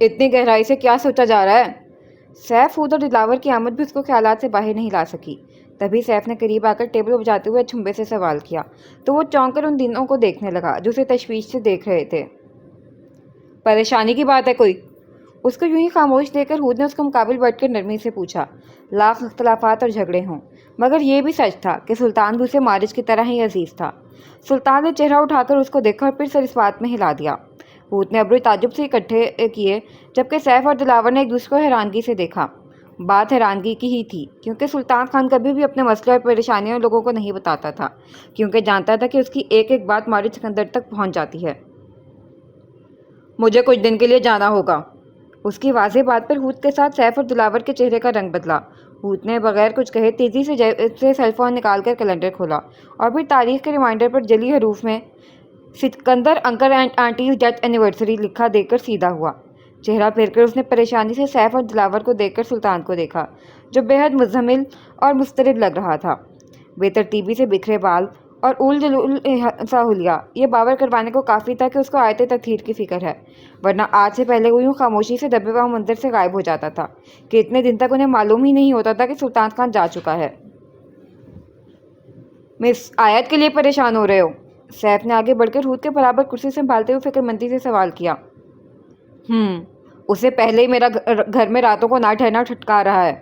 اتنی گہرائی سے کیا سوچا جا رہا ہے؟ سیف ہود اور دلاور کی آمد بھی اس کو خیالات سے باہر نہیں لا سکی۔ تبھی سیف نے قریب آ کر ٹیبل بجاتے ہوئے چھمبے سے سوال کیا تو وہ چونک کر ان دنوں کو دیکھنے لگا جو اسے تشویش سے دیکھ رہے تھے۔ پریشانی کی بات ہے کوئی؟ اس کو یوں ہی خاموش دیکھ کر ہود نے اس کے مقابل بیٹھ کر نرمی سے پوچھا۔ لاکھ اختلافات اور جھگڑے ہوں مگر یہ بھی سچ تھا کہ سلطان بھی اسے مارج کی طرح ہی عزیز تھا۔ سلطان نے چہرہ اٹھا کر اس کو دیکھا اور پھر سر اس بات میں ہلا دیا۔ ہود نے ابروئے تعجب سے اکٹھے کیے جبکہ سیف اور دلاور نے ایک دوسرے کو حیرانگی سے دیکھا۔ بات حیرانگی کی ہی تھی کیونکہ سلطان خان کبھی بھی اپنے مسئلے اور پریشانیاں لوگوں کو نہیں بتاتا تھا، کیونکہ جانتا تھا کہ اس کی ایک ایک بات مارج سکندر تک پہنچ جاتی ہے۔ مجھے کچھ دن کے لیے جانا ہوگا۔ اس کی واضح بات پر ہود کے ساتھ سیف اور دلاور کے چہرے کا رنگ بدلا۔ ہود نے بغیر کچھ کہے تیزی سے جیب سے سیل فون نکال کر کیلنڈر کھولا اور پھر تاریخ کے ریمائنڈر پر جلی حروف میں Sikandar uncle and aunties death anniversary لکھا دیکھ کر سیدھا ہوا۔ چہرہ پھیر کر اس نے پریشانی سے سیف اور دلاور کو دیکھ کر سلطان کو دیکھا جو بے حد مزمل اور مضطرب لگ رہا تھا۔ بے ترتیبی سے بکھرے بال اور اول جلول سا حلیہ یہ باور کروانے کو کافی تھا کہ اس کو آیت تطہیر کی فکر ہے، ورنہ آج سے پہلے وہ یوں خاموشی سے دبے ہوا منظر سے غائب ہو جاتا تھا کہ اتنے دن تک انہیں معلوم ہی نہیں ہوتا تھا کہ سلطان خان جا چکا ہے۔ مس آیت کے لیے پریشان ہو رہے ہو؟ سیف نے آگے بڑھ کر ہود کے برابر کرسی سنبھالتے ہوئے فکر مندی سے سوال کیا۔ اسے پہلے ہی میرا گھر میں راتوں کو نہ ٹھہرنا ٹھٹکا رہا ہے۔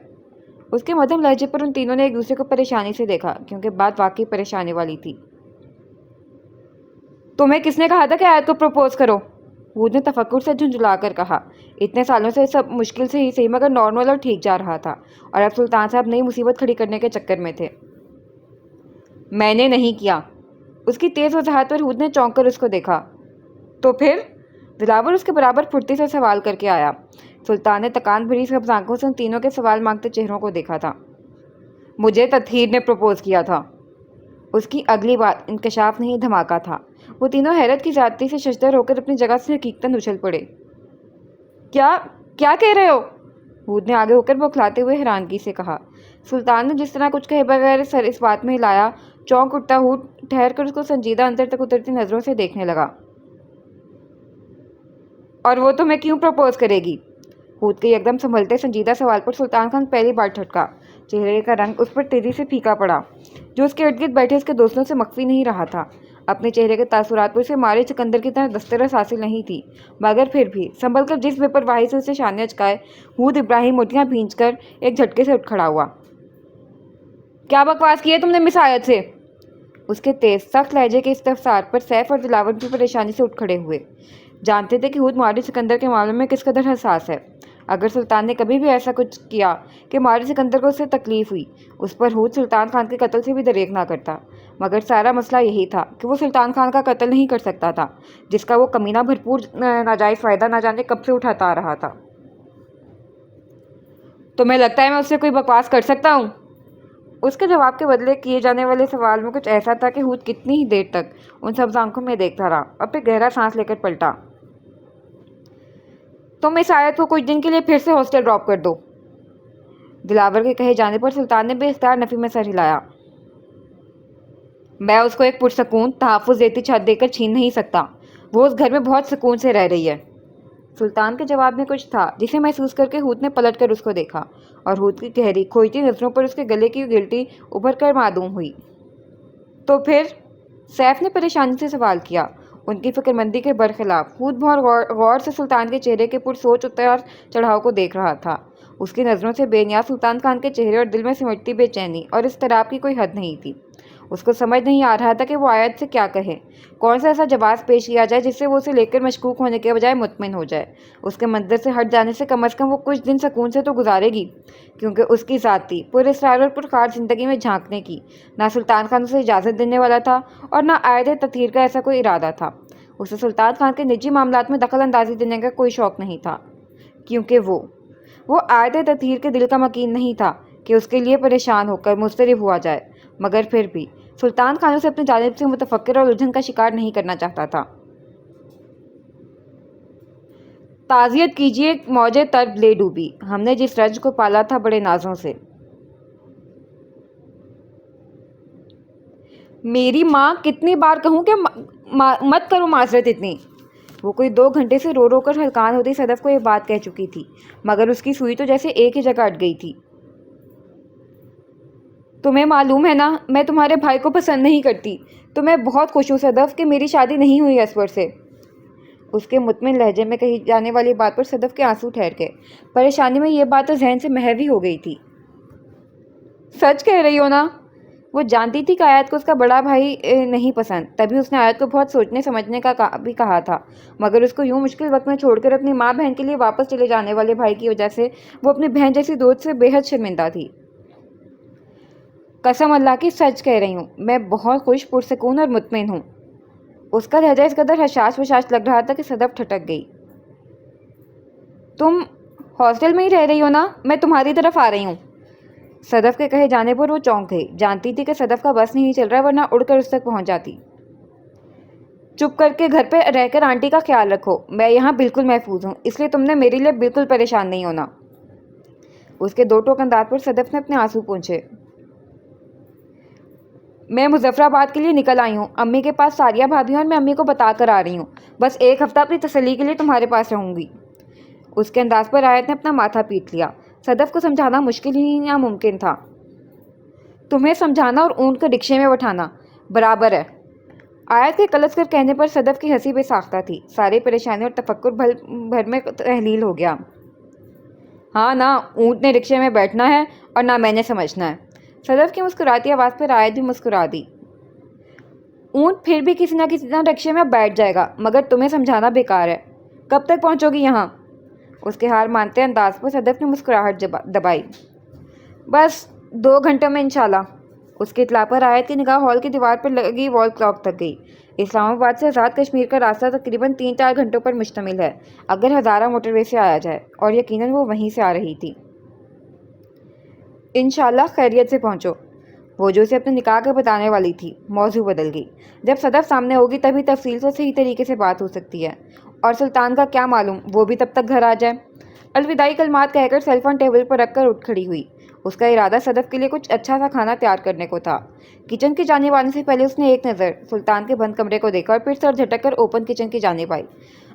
اس کے مدھم لہجے پر ان تینوں نے ایک دوسرے کو پریشانی سے دیکھا کیونکہ بات واقعی پریشانی والی تھی۔ تمہیں کس نے کہا تھا کہ آیت کو پروپوز کرو؟ ہود نے تفکر سے جھنجھلا کر کہا۔ اتنے سالوں سے سب مشکل سے ہی صحیح مگر نارمل اور ٹھیک جا رہا تھا اور اب سلطان صاحب نئی مصیبت کھڑی کرنے کے چکر میں تھے۔ میں نے نہیں کیا۔ اس کی تیز وضاحت پر ہود نے چونک کر اس کو دیکھا۔ تو پھر؟ دلاور اس کے برابر پھرتی سے سوال کر کے آیا۔ سلطان نے تکان بھری سبز آنکھوں سے ان تینوں کے سوال مانگتے چہروں کو دیکھا تھا۔ مجھے تطہیر نے پروپوز کیا تھا۔ اس کی اگلی بات انکشاف نہیں دھماکہ تھا۔ وہ تینوں حیرت کی زیادتی سے ششدر ہو کر اپنی جگہ سے حقیقتاً اچھل پڑے۔ کیا کہہ رہے ہو؟ ہود نے آگے ہو کر بوکھلاتے ہوئے حیرانگی سے کہا۔ سلطان نے جس طرح کچھ کہے بغیر سر اس بات میں ہلایا۔ چونک اٹھتا ہود ٹھہر کر اس کو سنجیدہ اندر تک اترتی نظروں سے دیکھنے لگا۔ اور وہ تمہیں کیوں پروپوز کرے گی؟ ہود کے یکدم سنبھلتے سنجیدہ سوال پر سلطان خان پہلی بار ٹھٹکا۔ چہرے کا رنگ اس پر تیزی سے پھیکا پڑا جو اس کے ارد گرد بیٹھے اس کے دوستوں سے مخفی نہیں رہا تھا۔ اپنے چہرے کے تاثرات پر اسے مارے سکندر کی طرح دسترس حاصل نہیں تھی مگر پھر بھی سنبھل کر جس بے پرواہی سے اسے شانے اچکائے ہود ابراہیم موتیاں بھینچ کر ایک جھٹکے سے اٹھ کھڑا ہوا۔ کیا بکواس کی ہے تم نے مس آیت سے؟ اس کے تیز سخت لہجے کے استفسار پر سیف اور دلاور بھی پریشانی سے اٹھ کھڑے ہوئے۔ جانتے تھے کہ ہود مارج سکندر کے معاملے میں کس قدر حساس ہے۔ اگر سلطان نے کبھی بھی ایسا کچھ کیا کہ مارج سکندر کو اس سے تکلیف ہوئی اس پر ہود سلطان خان کے قتل سے بھی دریغ نہ کرتا، مگر سارا مسئلہ یہی تھا کہ وہ سلطان خان کا قتل نہیں کر سکتا تھا جس کا وہ کمینہ بھرپور ناجائز فائدہ نہ جانے کب سے اٹھاتا آ رہا تھا۔ تمہیں لگتا ہے میں اس سے کوئی بکواس کر سکتا ہوں؟ اس کے جواب کے بدلے کیے جانے والے سوال میں کچھ ایسا تھا کہ ہود کتنی ہی دیر تک ان سبز آنکھوں میں دیکھتا رہا اور پھر گہرا سانس لے کر پلٹا۔ تم اس آیت کو کچھ دن کے لیے پھر سے ہاسٹل ڈراپ کر دو۔ دلاور کے کہے جانے پر سلطان نے بے اختیار نفی میں سر ہلایا۔ میں اس کو ایک پرسکون تحفظ دیتی چھت دے کر چھین نہیں سکتا۔ وہ اس گھر میں بہت سکون سے رہ رہی ہے۔ سلطان کے جواب میں کچھ تھا جسے محسوس کر کے ہود نے پلٹ کر اس کو دیکھا اور ہود کی گہری کھوجتی نظروں پر اس کے گلے کی گلٹی ابھر کر معدوم ہوئی۔ تو پھر؟ سیف نے پریشانی سے سوال کیا۔ ان کی فکر مندی کے برخلاف ہود بہت غور سے سلطان کے چہرے کے پرسوچ اتار چڑھاؤ کو دیکھ رہا تھا۔ اس کی نظروں سے بے نیاز سلطان خان کے چہرے اور دل میں سمٹتی بے چینی اور اضطراب کی کوئی حد نہیں تھی۔ اس کو سمجھ نہیں آ رہا تھا کہ وہ آیت سے کیا کہے، کون سا ایسا جواز پیش کیا جائے جس سے وہ اسے لے کر مشکوک ہونے کے بجائے مطمئن ہو جائے۔ اس کے منظر سے ہٹ جانے سے کم وہ کچھ دن سکون سے تو گزارے گی، کیونکہ اس کی ذاتی پر اسرار اور پرخار زندگی میں جھانکنے کی نہ سلطان خان اسے اجازت دینے والا تھا اور نہ آیت تطہیر کا ایسا کوئی ارادہ تھا۔ اسے سلطان خان کے نجی معاملات میں دخل اندازی دینے کا کوئی شوق نہیں تھا، کیونکہ وہ آیت تطہیر کے دل کا مکین نہیں تھا کہ اس کے لیے پریشان ہو کر مضطرب ہوا جائے، مگر پھر بھی سلطان خان اسے اپنی جانب سے متفکر اور الجھن کا شکار نہیں کرنا چاہتا تھا۔ تعزیت کیجیے موجے طرب لے ڈوبی، ہم نے جس رنج کو پالا تھا بڑے نازوں سے۔ میری ماں کتنی بار کہوں کہ مت کرو معذرت اتنی۔ وہ کوئی 2 گھنٹے سے رو رو کر ہلکان ہوتی صدف کو یہ بات کہہ چکی تھی، مگر اس کی سوئی تو جیسے ایک ہی جگہ اٹ گئی تھی۔ تمہیں معلوم ہے نا میں تمہارے بھائی کو پسند نہیں کرتی، تو میں بہت خوش ہوں صدف کہ میری شادی نہیں ہوئی اصغر سے۔ اس کے مطمئن لہجے میں کہی جانے والی بات پر صدف کے آنسو ٹھہر گئے۔ پریشانی میں یہ بات تو ذہن سے محو ہی ہو گئی تھی۔ سچ کہہ رہی ہو نا؟ وہ جانتی تھی کہ آیت کو اس کا بڑا بھائی نہیں پسند، تبھی اس نے آیت کو بہت سوچنے سمجھنے کا بھی کہا تھا، مگر اس کو یوں مشکل وقت میں چھوڑ کر اپنی ماں بہن کے لیے واپس چلے جانے والے بھائی کی وجہ سے وہ اپنی بہن جیسی دوست سے بے حد شرمندہ تھی۔ قسم اللہ کی سچ کہہ رہی ہوں، میں بہت خوش پرسکون اور مطمئن ہوں۔ اس کا لہجہ اس قدر حشاش وشاش لگ رہا تھا کہ صدف ٹھٹک گئی۔ تم ہاسٹل میں ہی رہ رہی ہو نا؟ میں تمہاری طرف آ رہی ہوں۔ صدف کے کہے جانے پر وہ چونک گئی، جانتی تھی کہ صدف کا بس نہیں چل رہا ورنہ اڑ کر اس تک پہنچ جاتی۔ چپ کر کے گھر پہ رہ کر آنٹی کا خیال رکھو، میں یہاں بالکل محفوظ ہوں، اس لیے تم نے میرے لیے بالکل پریشان نہیں ہونا۔ اس کے دو ٹوک انداز پر صدف نے اپنے آنسو پونچھے۔ میں مظفر آباد کے لیے نکل آئی ہوں، امی کے پاس ساریہ بھابھی اور میں امی کو بتا کر آ رہی ہوں، بس 1 ہفتہ اپنی تسلی کے لیے تمہارے پاس رہوں گی۔ اس کے انداز پر آیت نے اپنا ماتھا پیٹ لیا۔ صدف کو سمجھانا مشکل ہی ناممکن تھا۔ تمہیں سمجھانا اور اونٹ کو رکشے میں بٹھانا برابر ہے۔ آیت کے کلس کر کہنے پر صدف کی ہنسی بے ساختہ تھی، ساری پریشانی اور تفکر بھر میں تحلیل ہو گیا۔ ہاں نہ اونٹ نے رکشے میں بیٹھنا ہے اور نہ میں نے سمجھنا ہے۔ صدف کی مسکراتی آواز پر آیت بھی مسکرا دی۔ اونٹ پھر بھی کسی نہ کسی طرح رکشے میں بیٹھ جائے گا، مگر تمہیں سمجھانا بیکار ہے۔ کب تک پہنچو گی یہاں؟ اس کے ہار مانتے انداز پر صدف نے مسکراہٹ دبائی۔ بس 2 گھنٹوں میں انشاءاللہ۔ اس کی اطلاع پر آیت کی نگاہ ہال کی دیوار پر لگی وال کلاک تک گئی۔ اسلام آباد سے آزاد کشمیر کا راستہ تقریباً 3-4 گھنٹوں پر مشتمل ہے، اگر ہزارہ موٹر وے سے آیا جائے، اور یقیناً وہ وہیں سے آ رہی تھی۔ انشاءاللہ خیریت سے پہنچو۔ وہ جو اسے اپنے نکاح کا بتانے والی تھی، موضوع بدل گئی۔ جب صدف سامنے ہوگی تبھی تفصیل سے صحیح طریقے سے بات ہو سکتی ہے، اور سلطان کا کیا معلوم وہ بھی تب تک گھر آ جائے۔ الوداعی کلمات کہہ کر سیل فون ٹیبل پر رکھ کر اٹھ کھڑی ہوئی۔ اس کا ارادہ صدف کے لیے کچھ اچھا سا کھانا تیار کرنے کو تھا۔ کچن کی جانب آنے سے پہلے اس نے ایک نظر سلطان کے بند کمرے کو دیکھا اور پھر سر جھٹک کر اوپن کچن کی جانب آئی۔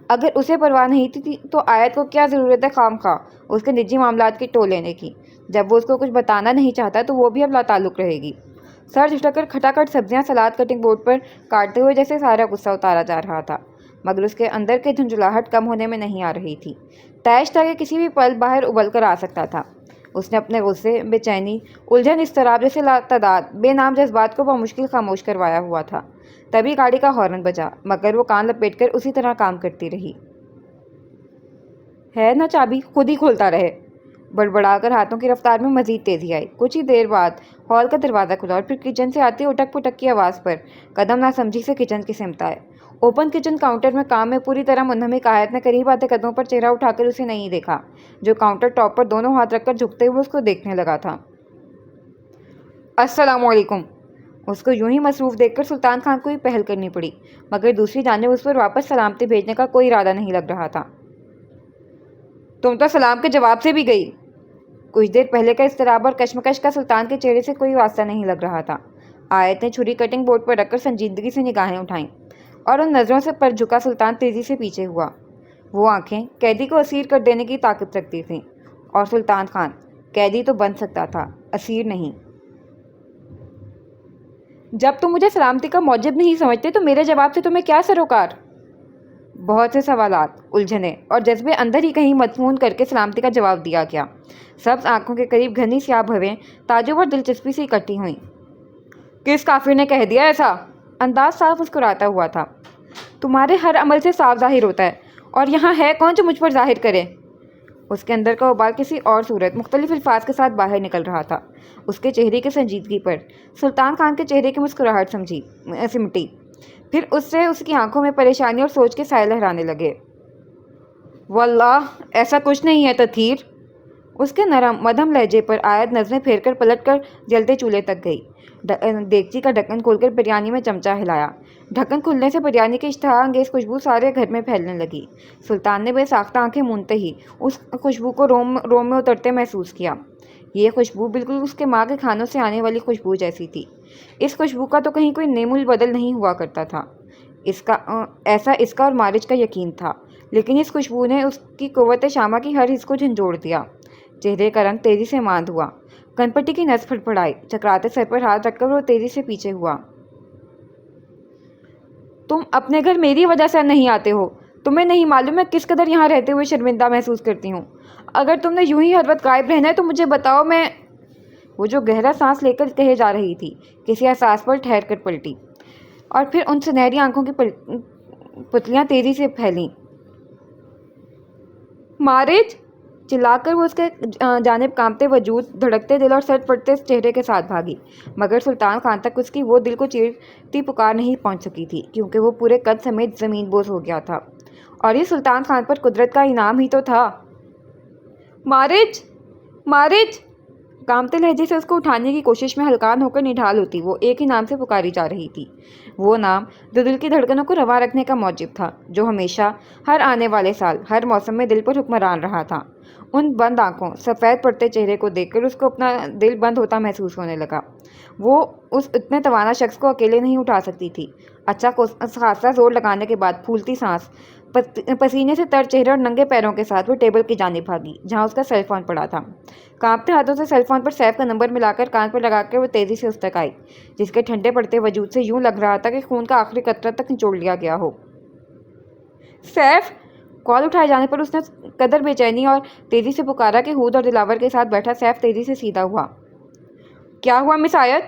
اگر اسے پرواہ نہیں تھی تو آیت کو کیا ضرورت ہے خام خواہ اس کے نجی معاملات کی ٹو لینے کی؟ جب وہ اس کو کچھ بتانا نہیں چاہتا تو وہ بھی اب لا تعلق رہے گی۔ سر جھٹک کر کھٹاکھٹ سبزیاں سلاد کٹنگ بورڈ پر کاٹتے ہوئے جیسے سارا غصہ اتارا جا رہا تھا، مگر اس کے اندر کی جھنجھلاہٹ کم ہونے میں نہیں آ رہی تھی۔ تیش تھا کہ کسی بھی پل باہر ابل کر آ سکتا تھا۔ اس نے اپنے غصے، بے چینی، الجھن، اضطراب جیسے لاتعداد بے نام جذبات کو بمشکل خاموش کروایا ہوا تھا۔ تبھی گاڑی کا ہارن بجا، مگر وہ کان لپیٹ کر اسی طرح کام کرتی رہی۔ ہے نا چابی، خود ہی کھولتا رہے۔ بڑبڑا کر ہاتھوں کی رفتار میں مزید تیزی آئی۔ کچھ ہی دیر بعد ہال کا دروازہ کھلا اور پھر کچن سے آتی اٹک پٹک کی آواز پر قدم ناسمجھی سے کچن کی سمت آئے۔ اوپن کچن کاؤنٹر میں کام میں پوری طرح منہمک آیت نے قریب آتے قدموں پر چہرہ اٹھا کر اسے نہیں دیکھا، جو کاؤنٹر ٹاپ پر دونوں ہاتھ رکھ کر جھکتے ہوئے اس کو دیکھنے لگا تھا۔ السلام علیکم۔ اس کو یوں ہی مصروف دیکھ کر سلطان خان کو ہی پہل کرنی پڑی، مگر دوسری جانب اس پر واپس سلامتی بھیجنے کا کوئی ارادہ نہیں لگ رہا تھا۔ تم تو سلام کے جواب سے بھی گئی۔ کچھ دیر پہلے کا اضطراب اور کشمکش کا سلطان کے چہرے سے کوئی واسطہ نہیں لگ رہا تھا۔ آیت نے چھری کٹنگ بورڈ پر رکھ کر سنجیدگی سے نگاہیں اٹھائیں، اور ان نظروں سے پر جھکا سلطان تیزی سے پیچھے ہوا۔ وہ آنکھیں قیدی کو اسیر کر دینے کی طاقت رکھتی تھیں، اور سلطان خان قیدی تو بن سکتا تھا، اسیر نہیں۔ جب تم مجھے سلامتی کا موجب نہیں سمجھتے تو میرے جواب سے تمہیں کیا سروکار؟ بہت سے سوالات، الجھنیں اور جذبے اندر ہی کہیں مدفون کر کے سلامتی کا جواب دیا گیا۔ سبز آنکھوں کے قریب گھنی سیاہ بھویں تعجب اور دلچسپی سے اکٹھی ہوئیں۔ کس کافر نے کہہ دیا ایسا؟ انداز صاف مسکراتا ہوا تھا۔ تمہارے ہر عمل سے صاف ظاہر ہوتا ہے، اور یہاں ہے کون جو مجھ پر ظاہر کرے؟ اس کے اندر کا ابال کسی اور صورت مختلف الفاظ کے ساتھ باہر نکل رہا تھا۔ اس کے چہرے کی سنجیدگی پر سلطان خان کے چہرے کی مسکراہٹ سمٹی، پھر اس سے اس کی آنکھوں میں پریشانی اور سوچ کے سائے لہرانے لگے۔ واللہ ایسا کچھ نہیں ہے تطہیر۔ اس کے نرم مدھم لہجے پر آیت نظریں پھیر کر پلٹ کر جلتے چولہے تک گئی۔ دیگچی کا ڈھکن کھول کر بریانی میں چمچہ ہلایا۔ ڈھکن کھلنے سے بریانی کی اشتہا انگیز خوشبو سارے گھر میں پھیلنے لگی۔ سلطان نے بے ساختہ آنکھیں موندتے ہی اس خوشبو کو روم میں اترتے محسوس کیا۔ یہ خوشبو بالکل اس کے ماں کے کھانوں سے آنے والی خوشبو جیسی تھی۔ اس خوشبو کا تو کہیں کوئی نیم البدل نہیں ہوا کرتا تھا۔ ایسا اس کا اور مارج کا یقین تھا، لیکن اس خوشبو نے اس کی قوت شامہ کی ہر حص کو جھنجھوڑ دیا۔ چہرے کا رنگ تیزی سے ماند ہوا، کنپٹی کی نس پھڑپڑائی، چکراتے سر پر ہاتھ رکھ کر وہ تیزی سے پیچھے ہوا۔ تم اپنے گھر میری وجہ سے نہیں آتے ہو، تمہیں نہیں معلوم میں کس قدر یہاں رہتے ہوئے شرمندہ محسوس کرتی ہوں۔ اگر تم نے یوں ہی ہر وقت غائب رہنا ہے تو مجھے بتاؤ، میں وہ جو گہرا سانس لے کر کہے جا رہی تھی، کسی احساس پر ٹھہر کر پلٹی، اور پھر ان سنہری آنکھوں کی پتلیاں تیزی سے پھیلیں۔ مارج! چلا کر وہ اس کے جانب کانپتے وجود، دھڑکتے دل اور سر پڑتے چہرے کے ساتھ بھاگی، مگر سلطان خان تک اس کی وہ دل کو چیرتی پکار نہیں پہنچ سکی تھی، کیونکہ وہ پورے قد سمیت زمین بوس ہو گیا تھا، اور یہ سلطان خان پر قدرت کا انعام ہی تو تھا۔ مارج! مارج! کانپتے لہجے سے اس کو اٹھانے کی کوشش میں ہلکان ہو کر نڈھال ہوتی وہ ایک ہی نام سے پکاری جا رہی تھی، وہ نام جو دل کی دھڑکنوں کو رواں رکھنے کا موجب تھا، جو ہمیشہ، ہر آنے والے سال، ہر موسم میں دل پر حکمران رہا تھا۔ ان بند آنکھوں، سفید پڑتے چہرے کو دیکھ کر اس کو اپنا دل بند ہوتا محسوس ہونے لگا۔ وہ اس اتنے توانا شخص کو اکیلے نہیں اٹھا سکتی تھی۔ اچھا خاصا زور لگانے کے بعد پھولتی سانس، پسینے سے تر چہرے اور ننگے پیروں کے ساتھ وہ ٹیبل کی جانب بھاگی جہاں اس کا سیل فون پڑا تھا۔ کانپتے ہاتھوں سے سیل فون پر سیف کا نمبر ملا کر کان پر لگا کر وہ تیزی سے اس تک آئی، جس کے ٹھنڈے پڑتے وجود سے یوں لگ رہا تھا کہ خون کا آخری قطرہ تک نچوڑ لیا گیا ہو۔ سیف! کال اٹھائے جانے پر اس نے قدر بے چینی اور تیزی سے پکارا کہ ہود اور دلاور کے ساتھ بیٹھا سیف تیزی سے سیدھا ہوا۔ کیا ہوا مس آیت؟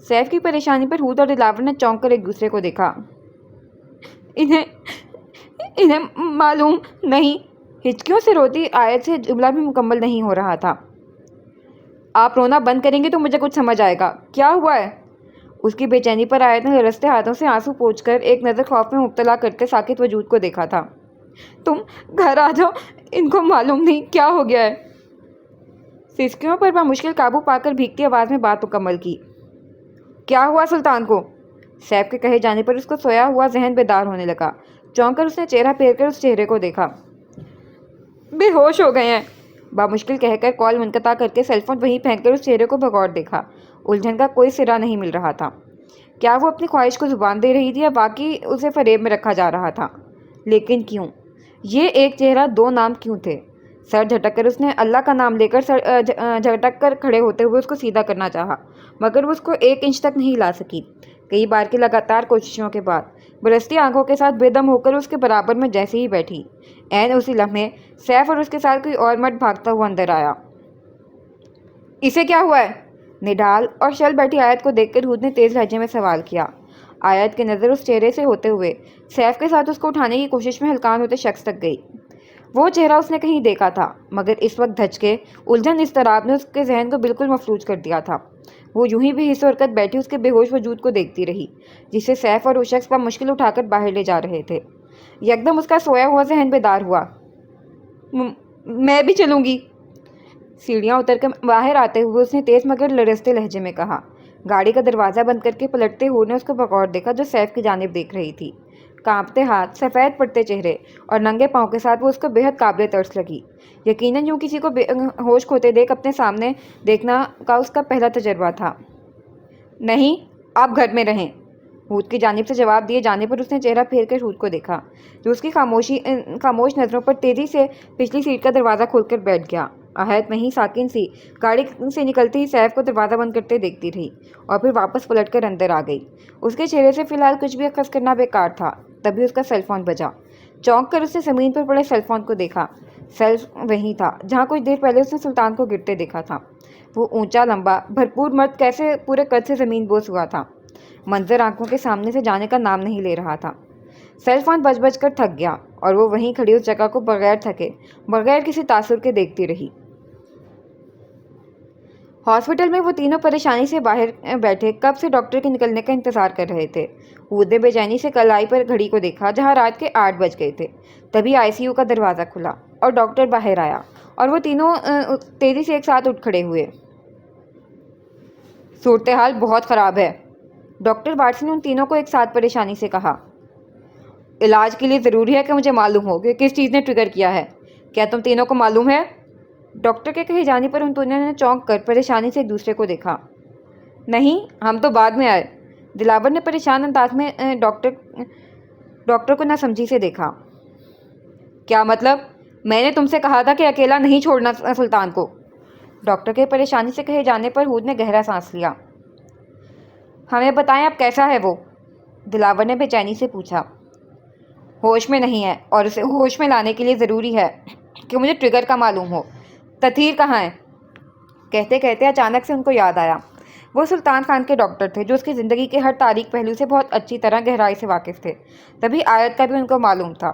سیف کی پریشانی پر ہود اور دلاور نے چونک کر ایک دوسرے کو دیکھا۔ انہیں معلوم نہیں، ہچکیوں سے روتی آیت سے جملہ بھی مکمل نہیں ہو رہا تھا۔ آپ رونا بند کریں گے تو مجھے کچھ سمجھ آئے گا، کیا ہوا ہے؟ اس کی بے چینی پر آیت نے لرزتے ہاتھوں سے آنسو پوچھ کر ایک نظر خوف میں مبتلا کرتے ساکت وجود کو دیکھا تھا۔ تم گھر آ جاؤ، ان کو معلوم نہیں کیا ہو گیا ہے۔ سسکیوں پر بمشکل قابو پا کر بھیگتی آواز میں بات مکمل کی۔ کیا ہوا سلطان کو؟ سیف کے کہے جانے پر اس کو سویا ہوا ذہن بیدار ہونے لگا۔ چونک کر اس نے چہرہ پھیر کر اس چہرے کو دیکھا۔ بے ہوش ہو گئے ہیں، بمشکل کہہ کر کال منقطع کر کے سیل فون وہیں پھینک کر اس چہرے کو بغور دیکھا۔ الجھن کا کوئی سرا نہیں مل رہا تھا۔ کیا وہ اپنی خواہش کو زبان دے رہی تھی یا واقعی اسے فریب میں رکھا جا رہا تھا؟ لیکن کیوں؟ یہ ایک چہرہ، دو نام کیوں تھے؟ سر جھٹک کر اس نے اللہ کا نام لے کر سر جھٹک کر کھڑے ہوتے ہوئے اس کو سیدھا کرنا چاہا، مگر وہ اس کو ایک انچ تک نہیں لا سکی۔ کئی بار کی لگاتار کوششوں کے بعد برستی آنکھوں کے ساتھ بے دم ہو کر اس کے برابر میں جیسے ہی بیٹھی، عین اسی لمحے سیف اور اس کے ساتھ کوئی اور مرد بھاگتا ہوا اندر آیا۔ اسے کیا ہوا ہے؟ نڈھال اور شل بیٹھی آیت کو دیکھ کر ہود نے تیز لہجے میں سوال کیا۔ آیت کی نظر اس چہرے سے ہوتے ہوئے سیف کے ساتھ اس کو اٹھانے کی کوشش میں ہلکان ہوتے شخص تک گئی۔ وہ چہرہ اس نے کہیں دیکھا تھا، مگر اس وقت دھچکے، الجھن، اضطراب نے اس کے ذہن کو بالکل مفلوج کر دیا تھا۔ وہ یوں ہی بے حس و حرکت بیٹھی اس کے بے ہوش وجود کو دیکھتی رہی، جسے سیف اور وہ شخص بمشکل اٹھا کر باہر لے جا رہے تھے۔ یکدم اس کا سویا ہوا ذہن بیدار ہوا۔ میں بھی چلوں گی، سیڑھیاں اتر کر باہر آتے ہوئے اس نے تیز مگر لرزتے لہجے میں کہا۔ گاڑی کا دروازہ بند کر کے پلٹتے ہوئے نے اس کو بغور دیکھا جو سیف کی جانب دیکھ رہی تھی۔ کانپتے ہاتھ، سفید پڑتے چہرے اور ننگے پاؤں کے ساتھ وہ اس کو بے حد قابل ترس لگی۔ یقیناً یوں کسی کو ہوش کھوتے دیکھ اپنے سامنے دیکھنا کا اس کا پہلا تجربہ تھا۔ نہیں، آپ گھر میں رہیں، ہود کی جانب سے جواب دیے جانے پر اس نے چہرہ پھیر کر ہود کو دیکھا، جو اس کی خاموش نظروں پر تیزی سے پچھلی سیٹ کا دروازہ کھول کر بیٹھ گیا۔ آہت وہیں ساکن سی گاڑی سے نکلتے ہی سیف کو دروازہ بند کرتے دیکھتی رہی اور پھر واپس پلٹ کر اندر آ گئی۔ اس کے چہرے سے فی الحال کچھ بھی اخذ کرنا بیکار تھا۔ تبھی اس کا سیل فون بجا۔ چونک کر اس نے زمین پر پڑے سیل فون کو دیکھا۔ سیل وہیں تھا جہاں کچھ دیر پہلے اس نے سلطان کو گرتے دیکھا تھا۔ وہ اونچا، لمبا، بھرپور مرد کیسے پورے قد سے زمین بوس ہوا تھا؟ منظر آنکھوں کے سامنے سے جانے کا نام نہیں لے رہا تھا۔ سیل فون بج بج کر تھک گیا اور وہ وہیں کھڑی اس جگہ کو بغیر تھکے، بغیر کسی تاثر کے دیکھتی رہی۔ ہاسپٹل میں وہ تینوں پریشانی سے باہر بیٹھے کب سے ڈاکٹر کے نکلنے کا انتظار کر رہے تھے۔ ہود نے بے چینی سے کلائی پر گھڑی کو دیکھا جہاں رات کے 8 بج گئے تھے۔ تبھی ICU کا دروازہ کھلا اور ڈاکٹر باہر آیا اور وہ تینوں تیزی سے ایک ساتھ اٹھ کھڑے ہوئے۔ صورتحال بہت خراب ہے، ڈاکٹر واٹسن نے ان تینوں کو ایک ساتھ پریشانی سے کہا۔ علاج کے لیے ضروری ہے کہ مجھے معلوم ہو کہ کس چیز نے ٹریگر کیا ہے۔ کیا تم تینوں کو معلوم ہے؟ ڈاکٹر کے کہے جانے پر ان تینوں نے چونک کر پریشانی سے ایک دوسرے کو دیکھا۔ نہیں، ہم تو بعد میں آئے، دلاور نے پریشان انداز میں ڈاکٹر ڈاکٹر کو ناسمجھی سے دیکھا۔ کیا مطلب؟ میں نے تم سے کہا تھا کہ اکیلا نہیں چھوڑنا سلطان کو۔ ڈاکٹر کے پریشانی سے کہے جانے پر ہود نے گہرا سانس لیا۔ ہمیں بتائیں اب کیسا ہے وہ؟ دلاور نے بے چینی سے پوچھا۔ ہوش میں نہیں ہے، اور اسے ہوش میں لانے کے لیے ضروری ہے کہ مجھے ٹریگر کا معلوم ہو۔ تطہیر کہاں ہے؟ کہتے کہتے اچانک سے ان کو یاد آیا، وہ سلطان خان کے ڈاکٹر تھے جو اس کی زندگی کے ہر تاریک پہلو سے بہت اچھی طرح گہرائی سے واقف تھے۔ تبھی آیت کا بھی ان کو معلوم تھا۔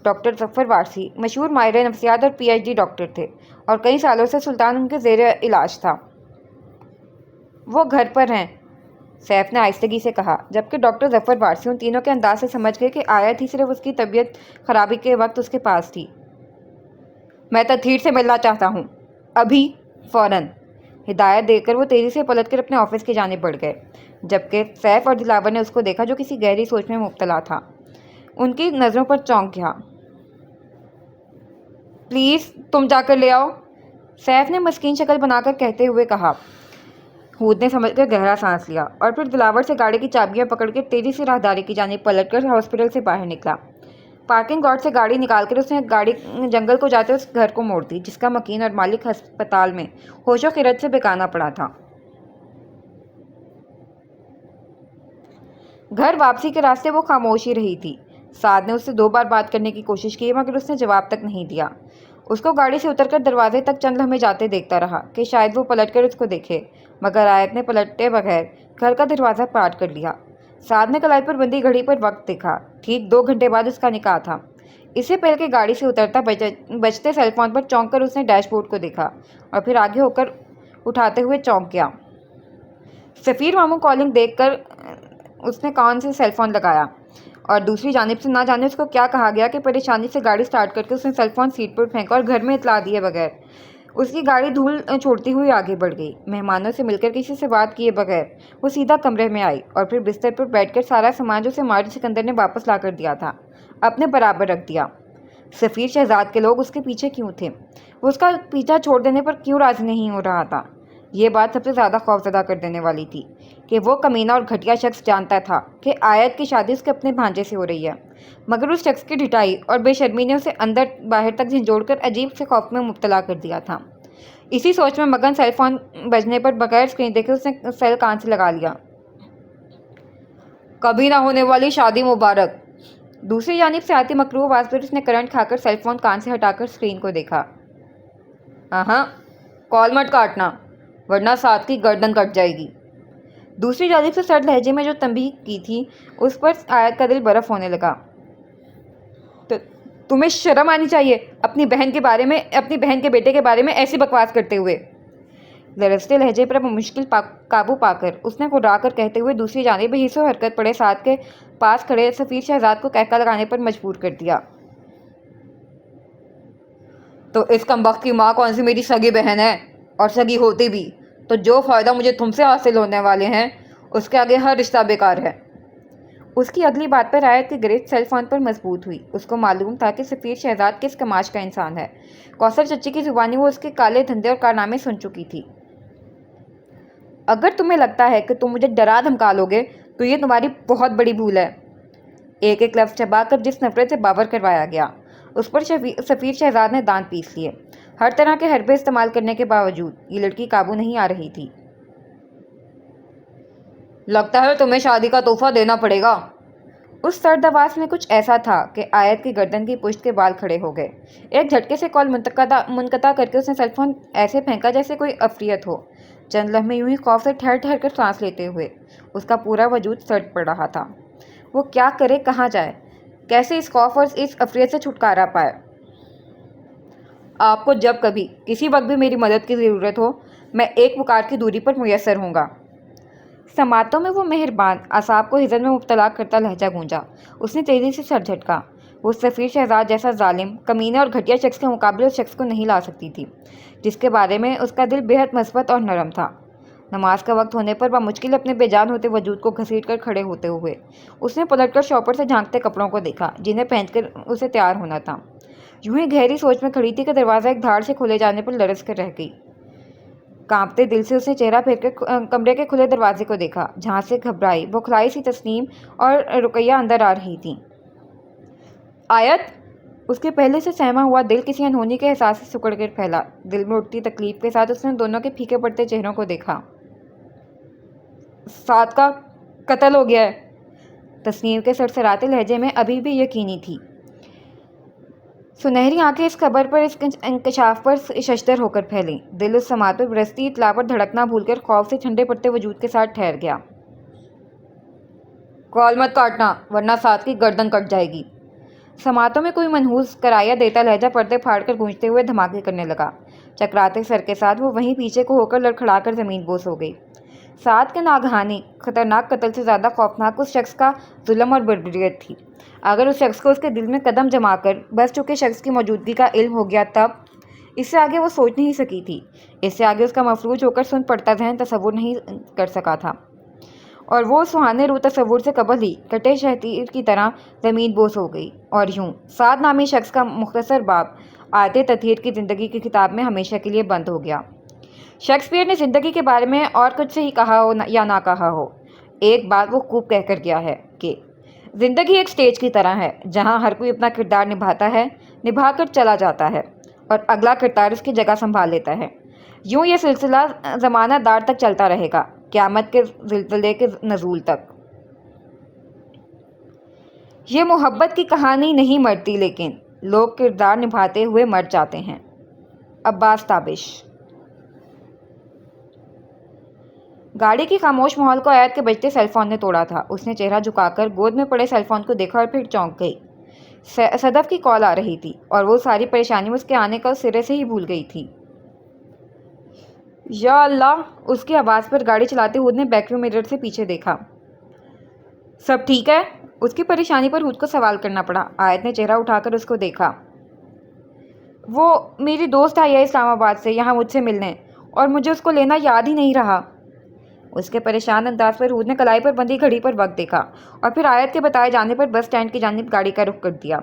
ڈاکٹر ظفر وارثی مشہور ماہر نفسیات اور پی ایچ ڈی ڈاکٹر تھے، اور کئی سالوں سے سلطان ان کے زیر علاج تھا۔ وہ گھر پر ہیں، سیف نے آہستگی سے کہا، جبکہ ڈاکٹر ظفر وارثی ان تینوں کے انداز سے سمجھ گئے کہ آیت ہی صرف اس کی طبیعت خرابی کے وقت اس کے پاس تھی۔ میں تطہیر سے ملنا چاہتا ہوں، ابھی، فوراً۔ ہدایت دے کر وہ تیزی سے پلٹ کر اپنے آفس کی جانب بڑھ گئے، جبکہ سیف اور دلاور نے اس کو دیکھا جو کسی گہری سوچ میں مبتلا تھا۔ ان کی نظروں پر چونک گیا۔ پلیز تم جا کر لے آؤ، سیف نے مسکین شکل بنا کر کہتے ہوئے کہا۔ ہود نے سمجھ کر گہرا سانس لیا، اور پھر دلاور سے گاڑی کی چابیاں پکڑ کے تیزی سے راہداری کی جانب پلٹ کر ہاسپٹل سے باہر نکلا۔ پارکنگ لاٹ سے گاڑی نکال کر اس نے گاڑی جنگل کو جاتے اس گھر کو موڑ دی جس کا مکین اور مالک ہسپتال میں ہوش و خیرت سے بےگانہ پڑا تھا۔ گھر واپسی کے راستے وہ خاموش ہی رہی تھی۔ سعد نے اس سے 2 بار بات کرنے کی کوشش کی، مگر اس نے جواب تک نہیں دیا۔ اس کو گاڑی سے اتر کر دروازے تک چند لمحے جاتے دیکھتا رہا کہ شاید وہ پلٹ کر اس کو دیکھے، مگر آیت نے پلٹے بغیر گھر کا دروازہ پاٹ کر لیا۔ سعد نے کلائی پر بندھی گھڑی پر وقت دیکھا، ٹھیک 2 گھنٹے بعد اس کا نکاح تھا۔ اس سے پہلے کہ گاڑی سے اترتا بجتے سیل فون پر چونک کر اس نے ڈیش بورڈ کو دیکھا، اور پھر آگے ہو کر اٹھاتے ہوئے چونک گیا۔ سفیر ماموں کالنگ دیکھ کر اس نے کان سے سیل فون لگایا، اور دوسری جانب سے نہ جانے اس کو کیا کہا گیا کہ پریشانی سے گاڑی سٹارٹ کر کے اس نے سیل فون سیٹ پر پھینکا اور گھر میں اطلاع دیے بغیر اس کی گاڑی دھول چھوڑتی ہوئی آگے بڑھ گئی۔ مہمانوں سے مل کر کسی سے بات کیے بغیر وہ سیدھا کمرے میں آئی، اور پھر بستر پر بیٹھ کر سارا سامان جو اسے مارج سکندر نے واپس لا کر دیا تھا اپنے برابر رکھ دیا۔ سفیر شہزاد کے لوگ اس کے پیچھے کیوں تھے؟ وہ اس کا پیچھا چھوڑ دینے پر کیوں راضی نہیں ہو رہا تھا؟ یہ بات سب سے زیادہ خوفزدہ کر دینے والی تھی کہ وہ کمینہ اور گھٹیا شخص جانتا تھا کہ آیت کی شادی اس کے اپنے بھانجے سے ہو رہی ہے، مگر اس شخص کی ڈھٹائی اور بے شرمی نے اسے اندر باہر تک جھنجھوڑ کر عجیب سے خوف میں مبتلا کر دیا تھا۔ اسی سوچ میں مگن سیل فون بجنے پر بغیر اسکرین دیکھے اس نے سیل کان سے لگا لیا۔ کبھی نہ ہونے والی شادی مبارک۔ دوسری جانب سے آتی مکروہ آواز پر اس نے کرنٹ کھا کر سیل فون کان سے ہٹا کر اسکرین کو دیکھا۔ کال مت کاٹنا، ورنہ ساتھ کی گردن کٹ جائے گی۔ دوسری جانب سے سرد لہجے میں جو تنبیہ کی تھی اس پر آیت کا دل برف ہونے لگا۔ تمہیں شرم آنی چاہیے اپنی بہن کے بیٹے کے بارے میں ایسی بکواس کرتے ہوئے۔ لرزتے لہجے پر مشکل قابو پا کر اس نے گھبرا کر کہتے ہوئے دوسری جانب حیث و حرکت پڑے سعد کے پاس کھڑے سفیر شہزاد کو کہکا لگانے پر مجبور کر دیا۔ تو اس کمبخت کی ماں کون سی میری سگی بہن ہے؟ اور سگی ہوتی بھی تو جو فائدہ مجھے تم سے حاصل ہونے والے ہیں اس کے آگے ہر رشتہ بیکار ہے۔ اس کی اگلی بات پر آیت کی گرفت سیل فون پر مضبوط ہوئی۔ اس کو معلوم تھا کہ سفیر شہزاد کس کماش کا انسان ہے۔ کوثر چچی کی زبانی وہ اس کے کالے دھندے اور کارنامے سن چکی تھی۔ اگر تمہیں لگتا ہے کہ تم مجھے ڈرا دھمکا لو گے تو یہ تمہاری بہت بڑی بھول ہے۔ ایک ایک لفظ چبا کر جس نفرت سے باور کروایا گیا اس پر سفیر شہزاد نے دانت پیس لیے۔ ہر طرح کے حربے استعمال کرنے کے باوجود یہ لڑکی قابو نہیں آ رہی تھی۔ لگتا ہے تمہیں شادی کا تحفہ دینا پڑے گا۔ اس سرد آواز میں کچھ ایسا تھا کہ آیت کی گردن کی پشت کے بال کھڑے ہو گئے۔ ایک جھٹکے سے کال منقطع کر کے اس نے سیل فون ایسے پھینکا جیسے کوئی عفریت ہو۔ چند لمحے یوں ہی خوف سے ٹھہر ٹھہر کر سانس لیتے ہوئے اس کا پورا وجود سرد پڑ رہا تھا۔ وہ کیا کرے، کہاں جائے، کیسے اس خوف اور اس عفریت سے چھٹکارا پائے؟ آپ کو جب کبھی کسی وقت بھی میری مدد کی ضرورت ہو میں ایک پکار کی دوری پر میسر ہوں گا۔ سماعتوں میں وہ مہربان اعصاب کو حزن میں مبتلا کرتا لہجہ گونجا۔ اس نے تیزی سے سر جھٹکا۔ وہ سفیر شہزاد جیسا ظالم، کمینے اور گھٹیا شخص کے مقابلے اس شخص کو نہیں لا سکتی تھی جس کے بارے میں اس کا دل بے حد مثبت اور نرم تھا۔ نماز کا وقت ہونے پر بمشکل اپنے بے جان ہوتے وجود کو گھسیٹ کر کھڑے ہوتے ہوئے اس نے پلٹ کر شاپر سے جھانکتے کپڑوں کو دیکھا جنہیں پہن کر اسے تیار ہونا تھا۔ یوں ہی گہری سوچ میں کھڑی تھی کہ دروازہ ایک دھاڑ سے کھولے جانے پر لرز کر رہ گئی۔ کانپتے دل سے اس نے چہرہ پھیر کر کمرے کے کھلے دروازے کو دیکھا جہاں سے گھبرائی بوکھلائی سی تسنیم اور رقیہ اندر آ رہی تھیں۔ آیت! اس کے پہلے سے سہما ہوا دل کسی انہونی کے احساس سے سکڑ کر پھیلا۔ دل میں اٹھتی تکلیف کے ساتھ اس نے دونوں کے پھیکے پڑتے چہروں کو دیکھا۔ سعد کا قتل ہو گیا ہے۔ تسنیم کے سرسراتے لہجے میں ابھی بھی یقینی تھی۔ سنہری آنکھیں اس خبر پر، اس انکشاف پر ششدر ہو کر پھیلیں۔ دل اس سماعت پر برستی اطلاع پر دھڑکنا بھول کر خوف سے ٹھنڈے پڑتے وجود کے ساتھ ٹھہر گیا۔ کال مت کاٹنا ورنہ سعد کی گردن کٹ جائے گی۔ سماعتوں میں کوئی منحوس کرایہ دیتا لہجہ پردے پھاڑ کر گونجتے ہوئے دھماکے کرنے لگا۔ چکراتے سر کے ساتھ وہ وہیں پیچھے کو ہو کر لڑکھڑا کر زمین بوس ہو گئی۔ سعد کے ناگہانی خطرناک قتل سے زیادہ خوفناک اس شخص کا ظلم اور بربریت تھی۔ اگر اس شخص کو اس کے دل میں قدم جما کر بس چکے شخص کی موجودگی کا علم ہو گیا تب اس سے آگے وہ سوچ نہیں سکی تھی۔ اس سے آگے اس کا مفلوج ہو کر سن پڑتا ذہن تصور نہیں کر سکا تھا، اور وہ سہانے روح تصور سے قبل ہی کٹے شہتیر کی طرح زمین بوس ہو گئی۔ اور یوں سعد نامی شخص کا مختصر باب آیت تطہیر کی زندگی کی کتاب میں ہمیشہ کے لیے بند ہو گیا۔ شیکسپیئر نے زندگی کے بارے میں اور کچھ سے ہی کہا ہو یا نہ کہا ہو، ایک بات وہ خوب کہہ کر گیا ہے کہ زندگی ایک سٹیج کی طرح ہے جہاں ہر کوئی اپنا کردار نبھاتا ہے، نبھا کر چلا جاتا ہے، اور اگلا کردار اس کی جگہ سنبھال لیتا ہے۔ یوں یہ سلسلہ زمانہ دار تک چلتا رہے گا، قیامت کے زلزلے کے نزول تک۔ یہ محبت کی کہانی نہیں مرتی، لیکن لوگ کردار نبھاتے ہوئے مر جاتے ہیں۔ عباس تابش۔ گاڑی کی خاموش ماحول کو آیت کے بجتے سیل فون نے توڑا تھا۔ اس نے چہرہ جھکا کر گود میں پڑے سیل فون کو دیکھا اور پھر چونک گئی۔ صدف کی کال آ رہی تھی اور وہ ساری پریشانی اس کے آنے کا اس سرے سے ہی بھول گئی تھی۔ یا اللہ! اس کی آواز پر گاڑی چلاتے ہود نے بیک ویو مرر سے پیچھے دیکھا۔ سب ٹھیک ہے؟ اس کی پریشانی پر ہود کو سوال کرنا پڑا۔ آیت نے چہرہ اٹھا کر اس کو دیکھا۔ وہ میری دوست آئی ہے اسلام آباد سے یہاں مجھ سے ملنے، اور مجھے اس کو لینا یاد ہی نہیں رہا۔ اس کے پریشان انداز پر ہود نے کلائی پر بندھی گھڑی پر وقت دیکھا اور پھر آیت کے بتائے جانے پر بس اسٹینڈ کی جانب گاڑی کا رخ کر دیا۔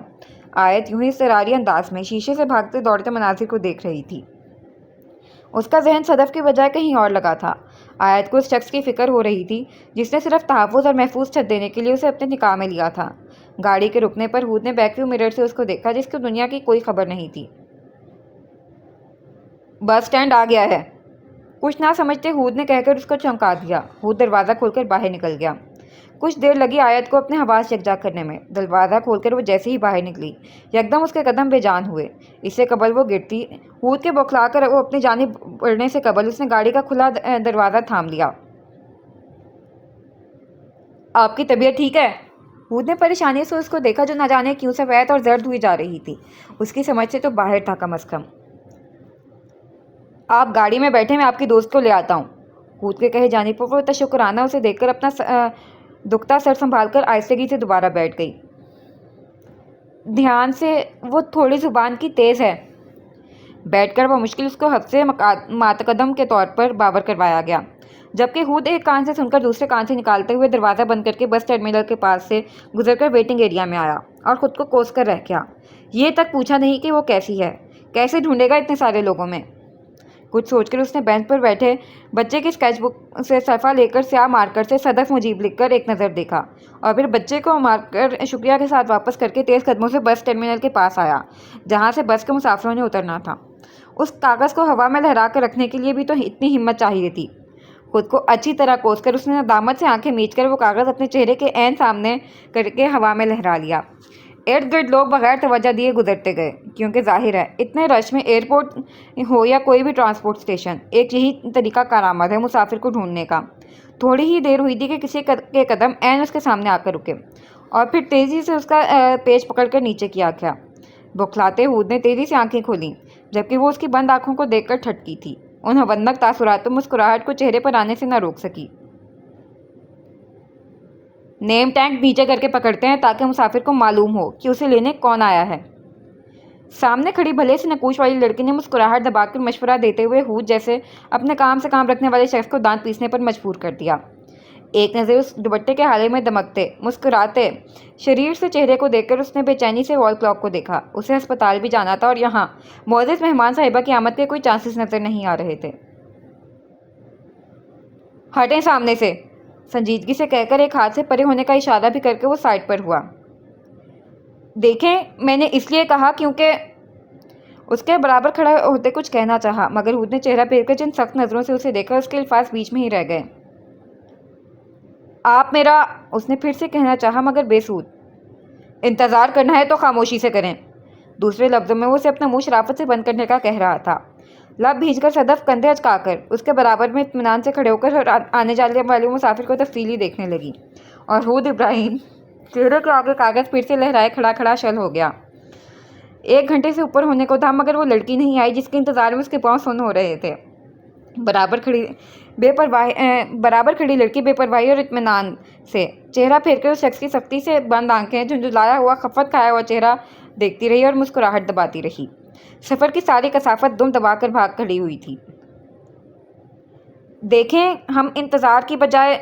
آیت یوں ہی اضطراری انداز میں شیشے سے بھاگتے دوڑتے مناظر کو دیکھ رہی تھی۔ اس کا ذہن صدف کے بجائے کہیں اور لگا تھا۔ آیت کو اس شخص کی فکر ہو رہی تھی جس نے صرف تحفظ اور محفوظ چھت دینے کے لیے اسے اپنے نکاح میں لیا تھا۔ گاڑی کے رکنے پر ہود نے بیک ویو مرر سے اس کو دیکھا جس کو دنیا کی کوئی خبر نہیں تھی۔ بس اسٹینڈ آ گیا ہے، کچھ نہ سمجھتے ہود نے کہہ کر اس کو چونکا دیا۔ ہود دروازہ کھول کر باہر نکل گیا۔ کچھ دیر لگی آیت کو اپنے حواس یکجا کرنے میں۔ دروازہ کھول کر وہ جیسے ہی باہر نکلی، یکدم اس کے قدم بے جان ہوئے۔ اس سے قبل وہ گرتی، ہود کے بوکھلا کر وہ اپنی جانب بڑھنے سے قبل اس نے گاڑی کا کھلا دروازہ تھام لیا۔ آپ کی طبیعت ٹھیک ہے؟ ہود نے پریشانی سے اس کو دیکھا جو نہ جانے کیوں سفید اور زرد ہوئی جا رہی تھی۔ اس کی سمجھ سے تو باہر تھا کم از کم۔ آپ گاڑی میں بیٹھے، میں آپ کی دوست کو لے آتا ہوں۔ ہود کے کہے جانے پر وہ تشکرانہ اسے دیکھ کر اپنا دکھتا سر سنبھال کر آہستگی سے دوبارہ بیٹھ گئی۔ دھیان سے، وہ تھوڑی زبان کی تیز ہے۔ بیٹھ کر وہ مشکل اس کو حفظ سے ماتقدم کے طور پر باور کروایا گیا، جبکہ ہود ایک کان سے سن کر دوسرے کان سے نکالتے ہوئے دروازہ بند کر کے بس ٹرمینل کے پاس سے گزر کر ویٹنگ ایریا میں آیا اور خود کو کوس کر رہ گیا۔ یہ تک پوچھا نہیں کہ وہ کیسی ہے، کیسے ڈھونڈے گا اتنے سارے لوگوں میں۔ کچھ سوچ کر اس نے بینچ پر بیٹھے بچے کی اسکیچ بک سے صفحہ لے کر سیاہ مارکر سے صدف مجیب لکھ کر ایک نظر دیکھا، اور پھر بچے کو مارکر شکریہ کے ساتھ واپس کر کے تیز قدموں سے بس ٹرمینل کے پاس آیا جہاں سے بس کے مسافروں نے اترنا تھا۔ اس کاغذ کو ہوا میں لہرا کر رکھنے کے لیے بھی تو اتنی ہمت چاہیے تھی۔ خود کو اچھی طرح کوس کر اس نے ندامت سے آنکھیں میچ کر وہ کاغذ اپنے چہرے کے عین سامنے کر کے ہوا میں لہرا لیا۔ ارد گرد لوگ بغیر توجہ دیے گزرتے گئے، کیونکہ ظاہر ہے اتنے رش میں ایئرپورٹ ہو یا کوئی بھی ٹرانسپورٹ اسٹیشن، ایک یہی طریقہ کارآمد ہے مسافر کو ڈھونڈنے کا۔ تھوڑی ہی دیر ہوئی تھی کہ کسی کے قدم عین اس کے سامنے آ کر رکے، اور پھر تیزی سے اس کا پیچ پکڑ کر نیچے کیا گیا۔ بوکھلاتے ہود نے تیزی سے آنکھیں کھولیں، جبکہ وہ اس کی بند آنکھوں کو دیکھ کر ٹھٹکی تھی۔ ان ہونک تاثرات مسکراہٹ کو چہرے پر آنے سے نہ روک سکی۔ نیم ٹیگ نیچے کر کے پکڑتے ہیں تاکہ مسافر کو معلوم ہو کہ اسے لینے کون آیا ہے۔ سامنے کھڑی بھلے سے نقوش والی لڑکی نے مسکراہٹ دبا کر مشورہ دیتے ہوئے ہود جیسے اپنے کام سے کام رکھنے والے شخص کو دانت پیسنے پر مجبور کر دیا۔ ایک نظر اس دوپٹے کے حالے میں دمکتے مسکراتے شریر سے چہرے کو دیکھ کر اس نے بے چینی سے وال کلاک کو دیکھا۔ اسے ہسپتال بھی جانا تھا اور یہاں معزز مہمان صاحبہ کی آمد کے کوئی چانسز نظر نہیں آ رہے تھے۔ ہٹیں سامنے سے، سنجیدگی سے کہہ کر ایک ہاتھ سے پرے ہونے کا اشارہ بھی کر کے وہ سائڈ پر ہوا۔ دیکھیں میں نے اس لیے کہا کیونکہ اس کے برابر کھڑا ہوتے کچھ کہنا چاہا، مگر ہود نے چہرہ پھیر کر جن سخت نظروں سے اسے دیکھا اس کے الفاظ بیچ میں ہی رہ گئے۔ آپ میرا، اس نے پھر سے کہنا چاہا مگر بے سود۔ انتظار کرنا ہے تو خاموشی سے کریں۔ دوسرے لفظوں میں وہ اسے اپنا منہ شرافت سے بند کرنے کا کہہ رہا تھا۔ لب بھیج کر صدف کندھے اچکا کر اس کے برابر میں اطمینان سے کھڑے ہو کر آنے جانے والے مسافر کو تفصیلی دیکھنے لگی، اور ہود ابراہیم چہرے کے آگے کاغذ پھر سے لہرائے کھڑا کھڑا شل ہو گیا۔ 1 گھنٹے سے اوپر ہونے کو تھا مگر وہ لڑکی نہیں آئی جس کے انتظار میں اس کے پاؤں سن ہو رہے تھے۔ برابر کھڑی لڑکی بے پرواہی اور اطمینان سے چہرہ پھیر کر اس شخص کی سختی سے بند آنکھیں جھنجھلایا ہوا خفت کھایا ہوا چہرہ دیکھتی رہی اور مسکراہٹ دباتی رہی۔ سفر کی ساری کثافت دم دبا کر بھاگ کھڑی ہوئی تھی۔ دیکھیں ہم انتظار کی بجائے،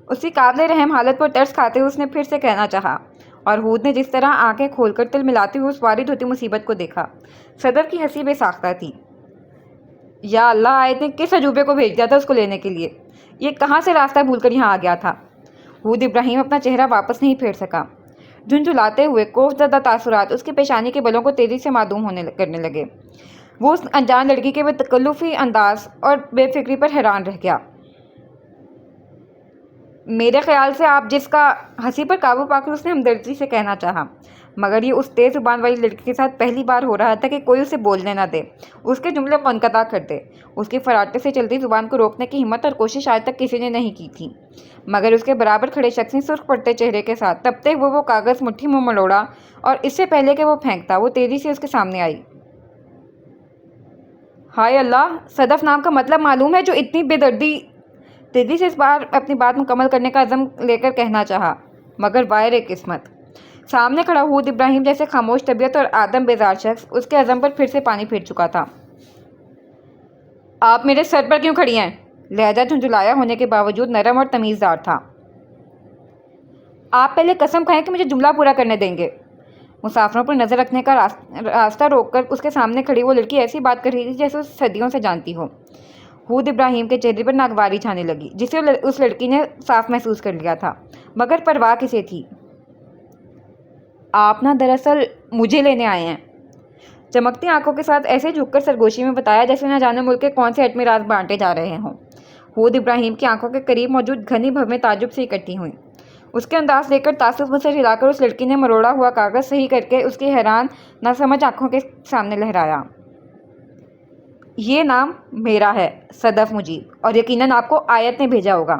اسی قابل رحم حالت پر ترس کھاتے ہوئے اس نے پھر سے کہنا چاہا، اور ہود نے جس طرح آنکھیں کھول کر تل ملاتے ہوئے اس وارد ہوتی مصیبت کو دیکھا۔ صدف کی ہنسی بے ساختہ تھی۔ یا اللہ، آیت نے کس عجوبے کو بھیج دیا تھا اس کو لینے کے لیے؟ یہ کہاں سے راستہ بھول کر یہاں آ گیا تھا؟ ہود ابراہیم اپنا چہرہ واپس نہیں پھیر سکا۔ جھنجھلاتے ہوئے خوف زدہ تاثرات اس کی پیشانی کے بلوں کو تیزی سے معدوم کرنے لگے۔ وہ اس انجان لڑکی کے بے تکلفی انداز اور بے فکری پر حیران رہ گیا۔ میرے خیال سے آپ جس کا، ہنسی پر قابو پا کر اس نے ہمدردی سے کہنا چاہا، مگر یہ اس تیز زبان والی لڑکی کے ساتھ پہلی بار ہو رہا تھا کہ کوئی اسے بولنے نہ دے، اس کے جملے منقطع کر دے۔ اس کی فراٹے سے چلتی زبان کو روکنے کی ہمت اور کوشش آج تک کسی نے نہیں کی تھی، مگر اس کے برابر کھڑے شخص نے سرخ پڑتے چہرے کے ساتھ تپتے ہوئے وہ کاغذ مٹھی میں مڑوڑا، اور اس سے پہلے کہ وہ پھینکتا وہ تیزی سے اس کے سامنے آئی۔ ہائے اللہ، صدف نام کا مطلب معلوم ہے جو اتنی بے دردی؟ تیزی سے اس بار اپنی بات مکمل کرنے کا عزم لے کر کہنا چاہا، مگر وائر قسمت، سامنے کھڑا ہود ابراہیم جیسے خاموش طبیعت اور آدم بیزار شخص اس کے عزم پر پھر سے پانی پھیر چکا تھا۔ آپ میرے سر پر کیوں کھڑی ہیں؟ لہجہ جھنجھلایا ہونے کے باوجود نرم اور تمیزدار تھا۔ آپ پہلے قسم کھائیں کہ مجھے جملہ پورا کرنے دیں گے۔ مسافروں پر نظر رکھنے کا راستہ روک کر اس کے سامنے کھڑی وہ لڑکی ایسی بات کر رہی تھی جیسے اس صدیوں سے جانتی ہو۔ ہود ابراہیم کے چہرے پر ناگواری چھانے لگی، جسے اس لڑکی نے صاف محسوس کر لیا تھا، مگر پرواہ کسے تھی؟ آپ نہ دراصل مجھے لینے آئے ہیں، چمکتی آنکھوں کے ساتھ ایسے جھک کر سرگوشی میں بتایا جیسے نہ جانے ملک کے کون سے ایٹمی راز بانٹے جا رہے ہوں۔ ہود ابراہیم کی آنکھوں کے قریب موجود گھنی بھویں تعجب سے اکٹھی ہوئیں۔ اس کے انداز دیکھ کر تعصب میں سر ہلا کر اس لڑکی نے مروڑا ہوا کاغذ صحیح کر کے اس کی حیران نہ سمجھ آنکھوں کے سامنے لہرایا۔ یہ نام میرا ہے، صدف مجیب، اور یقیناً آپ کو آیت نے بھیجا ہوگا۔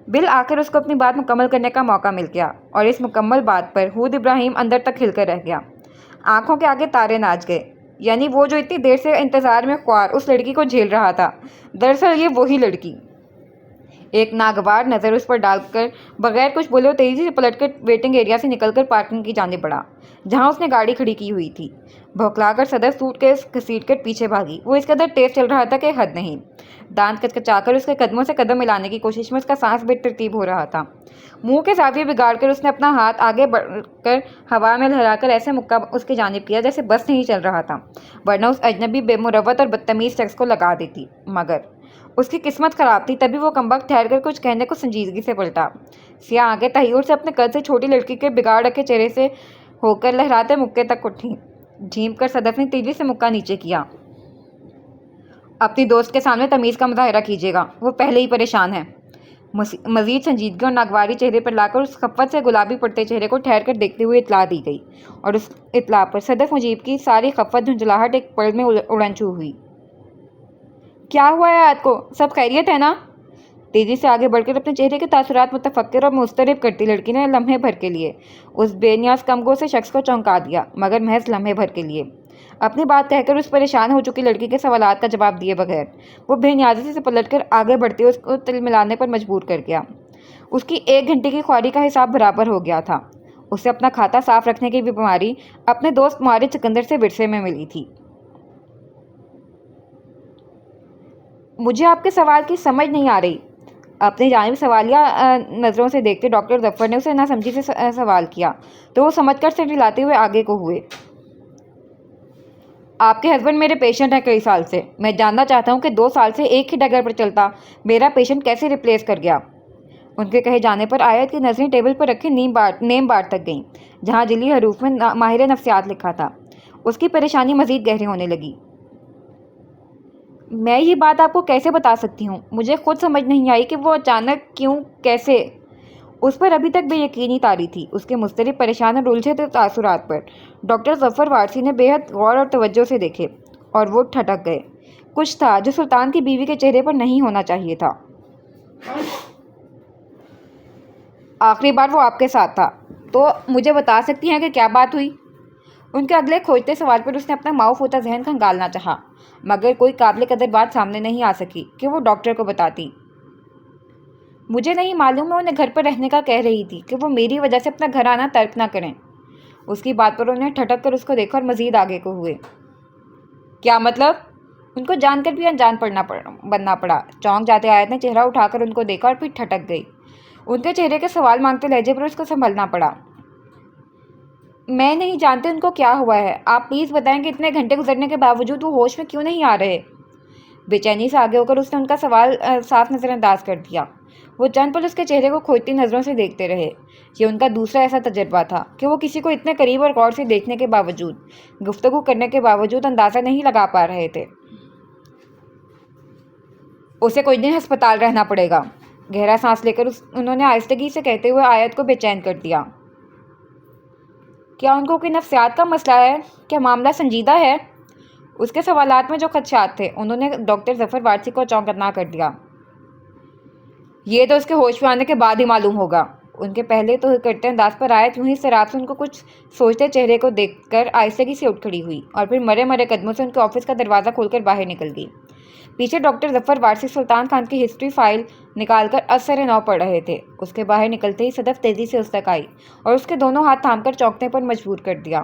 بالآخر اس کو اپنی بات مکمل کرنے کا موقع مل گیا، اور اس مکمل بات پر ہود ابراہیم اندر تک ہل کر رہ گیا۔ آنکھوں کے آگے تارے ناچ گئے، یعنی وہ جو اتنی دیر سے انتظار میں خوار اس لڑکی کو جھیل رہا تھا، دراصل یہ وہی لڑکی۔ ایک ناگوار نظر اس پر ڈال کر بغیر کچھ بولے وہ تیزی سے پلٹ کر ویٹنگ ایریا سے نکل کر پارکنگ کی جانب بڑھا، جہاں اس نے گاڑی کھڑی کی ہوئی تھی۔ بھوکلا کر صدف سوٹ کیس گھسیٹ کر پیچھے بھاگی۔ وہ اس قدر تیز چل رہا تھا کہ حد نہیں۔ دانت کچکچا کر اس کے قدموں سے قدم ملانے کی کوشش میں اس کا سانس بے ترتیب ہو رہا تھا۔ منہ کے زاویے بگاڑ کر اس نے اپنا ہاتھ آگے بڑھ کر ہوا میں لہرا کر ایسے مکہ اس کی جانب کیا جیسے بس نہیں چل رہا تھا، ورنہ اس اجنبی بے مروت اور بدتمیز شخص کو لگا دیتی۔ مگر اس کی قسمت خراب تھی، تبھی وہ کمبخت ٹھہر کر کچھ کہنے کو سنجیدگی سے پلٹا۔ سیاہ آنکھیں تحیر سے اپنے قد سے چھوٹی لڑکی کے بگاڑ رکھے چہرے سے ہو کر لہراتے مکے تک اٹھیں۔ جھینپ کر صدف نے تیزی سے مکہ نیچے کیا۔ اپنی دوست کے سامنے تمیز کا مظاہرہ کیجیے گا، وہ پہلے ہی پریشان ہے۔ مزید سنجیدگی اور ناگواری چہرے پر لا کر اس خفت سے گلابی پڑتے چہرے کو ٹھہر کر دیکھتے ہوئے اطلاع دی گئی، اور اس اطلاع پر صدف مجیب کی ساری خفت جھنجھلاہٹ ایک پل میں اڑن چھو ہوئی۔ کیا ہوا ہے آیت کو؟ سب خیریت ہے نا؟ تیزی سے آگے بڑھ کر اپنے چہرے کے تاثرات متفکر اور مضطرب کرتی لڑکی نے لمحے بھر کے لیے اس بے نیاز کم گو سے شخص کو چونکا دیا، مگر محض لمحے بھر کے لیے۔ اپنی بات کہہ کر اس پریشان ہو چکی لڑکی کے سوالات کا جواب دیے بغیر وہ بے نیازی سے پلٹ کر آگے بڑھتے ہوئے اس کو تل ملانے پر مجبور کر گیا۔ اس کی 1 گھنٹے کی خواری کا حساب برابر ہو گیا تھا۔ اسے اپنا کھاتا صاف رکھنے کی بھی بیماری اپنے دوست معارض سکندر سے ورثے میں ملی تھی۔ مجھے آپ کے سوال کی سمجھ نہیں آ رہی، اپنی جانب سوالیہ نظروں سے دیکھتے ڈاکٹر ظفر نے اسے ناسمجھی سے سوال کیا، تو وہ سمجھ کر سر ہلاتے ہوئے آگے کو ہوئے۔ آپ کے ہسبینڈ میرے پیشنٹ ہیں کئی سال سے، میں جاننا چاہتا ہوں کہ 2 سال سے ایک ہی ڈگر پر چلتا میرا پیشنٹ کیسے ریپلیس کر گیا؟ ان کے کہے جانے پر آیت کی نظریں ٹیبل پر رکھے نیم بار تک گئیں جہاں جلی حروف میں ماہر نفسیات لکھا تھا۔ اس کی پریشانی مزید گہری ہونے لگی۔ میں یہ بات آپ کو کیسے بتا سکتی ہوں؟ مجھے خود سمجھ نہیں آئی کہ وہ اچانک کیوں، کیسے۔ اس پر ابھی تک بے یقینی طاری تھی۔ اس کے مضطرب، پریشان اور الجھے تاثرات پر ڈاکٹر ظفر وارثی نے بے حد غور اور توجہ سے دیکھے اور وہ ٹھٹک گئے۔ کچھ تھا جو سلطان کی بیوی کے چہرے پر نہیں ہونا چاہیے تھا۔ آخری بار وہ آپ کے ساتھ تھا تو مجھے بتا سکتی ہیں کہ کیا بات ہوئی؟ ان کے اگلے کھوجتے سوال پر اس نے اپنا معاف ہوتا ذہن کھنگالنا چاہا، مگر کوئی قابل قدر بات سامنے نہیں آ سکی کہ وہ ڈاکٹر کو بتاتی۔ مجھے نہیں معلوم، میں انہیں گھر پر رہنے کا کہہ رہی تھی کہ وہ میری وجہ سے اپنا گھر آنا ترک نہ کریں۔ اس کی بات پر انہیں ٹھٹک کر اس کو دیکھا اور مزید آگے کو ہوئے۔ کیا مطلب؟ ان کو جان کر بھی انجان بننا پڑا۔ چونک جاتے آیت نے چہرہ اٹھا کر ان کو دیکھا اور پھر ٹھٹک گئی۔ ان کے چہرے کے سوال مانگتے لہجے پر اس کو سنبھلنا پڑا۔ میں نہیں جانتی ان کو کیا ہوا ہے، آپ پلیز بتائیں کہ اتنے گھنٹے گزرنے کے باوجود وہ ہوش میں کیوں نہیں آ رہے؟ بے چینی سے آگے ہو کر اس نے ان کا سوال صاف نظر انداز کر دیا۔ وہ چند پل اس کے چہرے کو کھوجتی نظروں سے دیکھتے رہے۔ یہ ان کا دوسرا ایسا تجربہ تھا کہ وہ کسی کو اتنے قریب اور غور سے دیکھنے کے باوجود، گفتگو کرنے کے باوجود اندازہ نہیں لگا پا رہے تھے۔ اسے کچھ دن ہسپتال رہنا پڑے گا، گہرا سانس لے کر انہوں نے آہستگی سے کہتے ہوئے آیت کو بے چین کر دیا۔ کیا ان کو کوئی نفسیات کا مسئلہ ہے؟ کیا معاملہ سنجیدہ ہے؟ اس کے سوالات میں جو خدشات تھے انہوں نے ڈاکٹر ظفر وارثی کو چونکنا کر دیا۔ یہ تو اس کے ہوش میں آنے کے بعد ہی معلوم ہوگا۔ ان کے پہلے تو کرتے انداز پر آیت یوں ہی اضطراب سے ان کو کچھ سوچتے چہرے کو دیکھ کر آہستگی سے اٹھ کھڑی ہوئی اور پھر مرے قدموں سے ان کے آفس کا دروازہ کھول کر باہر نکل گئی۔ پیچھے ڈاکٹر ظفر وارثی سلطان خان کی ہسٹری فائل نکال کر اثر نو پڑھ رہے تھے۔ اس کے باہر نکلتے ہی صدف تیزی سے اس تک آئی اور اس کے دونوں ہاتھ تھام کر چونکنے پر مجبور کر دیا۔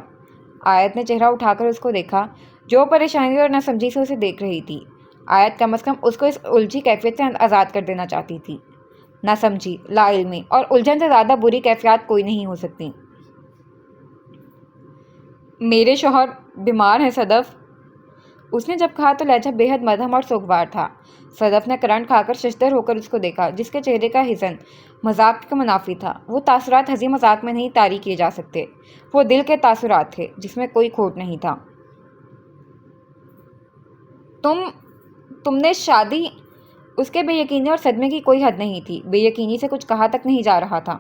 آیت نے چہرہ اٹھا کر اس کو دیکھا جو پریشانی اور ناسمجھی سے اسے دیکھ رہی تھی۔ آیت کم از کم اس کو اس الجھی کیفیت سے آزاد کر دینا چاہتی تھی۔ ناسمجھی، لا علمی اور الجھن سے زیادہ بری کیفیات کوئی نہیں ہو سکتی۔ میرے شوہر بیمار ہیں صدف، اس نے جب کہا تو لہجہ بے حد مدھم اور سوگوار تھا۔ صدف نے کرنٹ کھا کر ششدر ہو کر اس کو دیکھا جس کے چہرے کا حزن مذاق کے منافی تھا۔ وہ تاثرات ہنسی مذاق میں نہیں طاری کیے جا سکتے، وہ دل کے تاثرات تھے جس میں کوئی کھوٹ نہیں تھا۔ تم نے شادی؟ اس کے بے یقینی اور صدمے کی کوئی حد نہیں تھی، بے یقینی سے کچھ کہا تک نہیں جا رہا تھا۔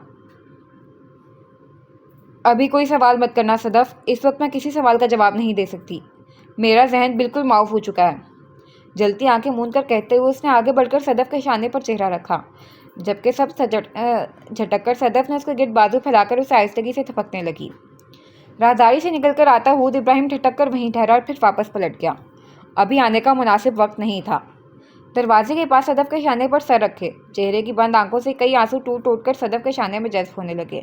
ابھی کوئی سوال مت کرنا صدف، اس وقت میں کسی سوال کا جواب نہیں دے سکتی، میرا ذہن بالکل معاف ہو چکا ہے۔ جلتی آنکھیں موند کر کہتے ہوئے اس نے آگے بڑھ کر صدف کے شانے پر چہرہ رکھا، جبکہ سب جھٹک کر صدف نے اس کے گرد بازو پھیلا کر اسے آہستگی سے تھپکنے لگی۔ راہداری سے نکل کر آتا حود ابراہیم ٹھٹک کر وہیں ٹھہرا اور پھر واپس پلٹ گیا۔ ابھی آنے کا مناسب وقت نہیں تھا۔ دروازے کے پاس صدف کے شانے پر سر رکھے چہرے کی بند آنکھوں سے کئی آنسو ٹوٹ ٹوٹ کر صدف کے شانے میں جذب ہونے لگے۔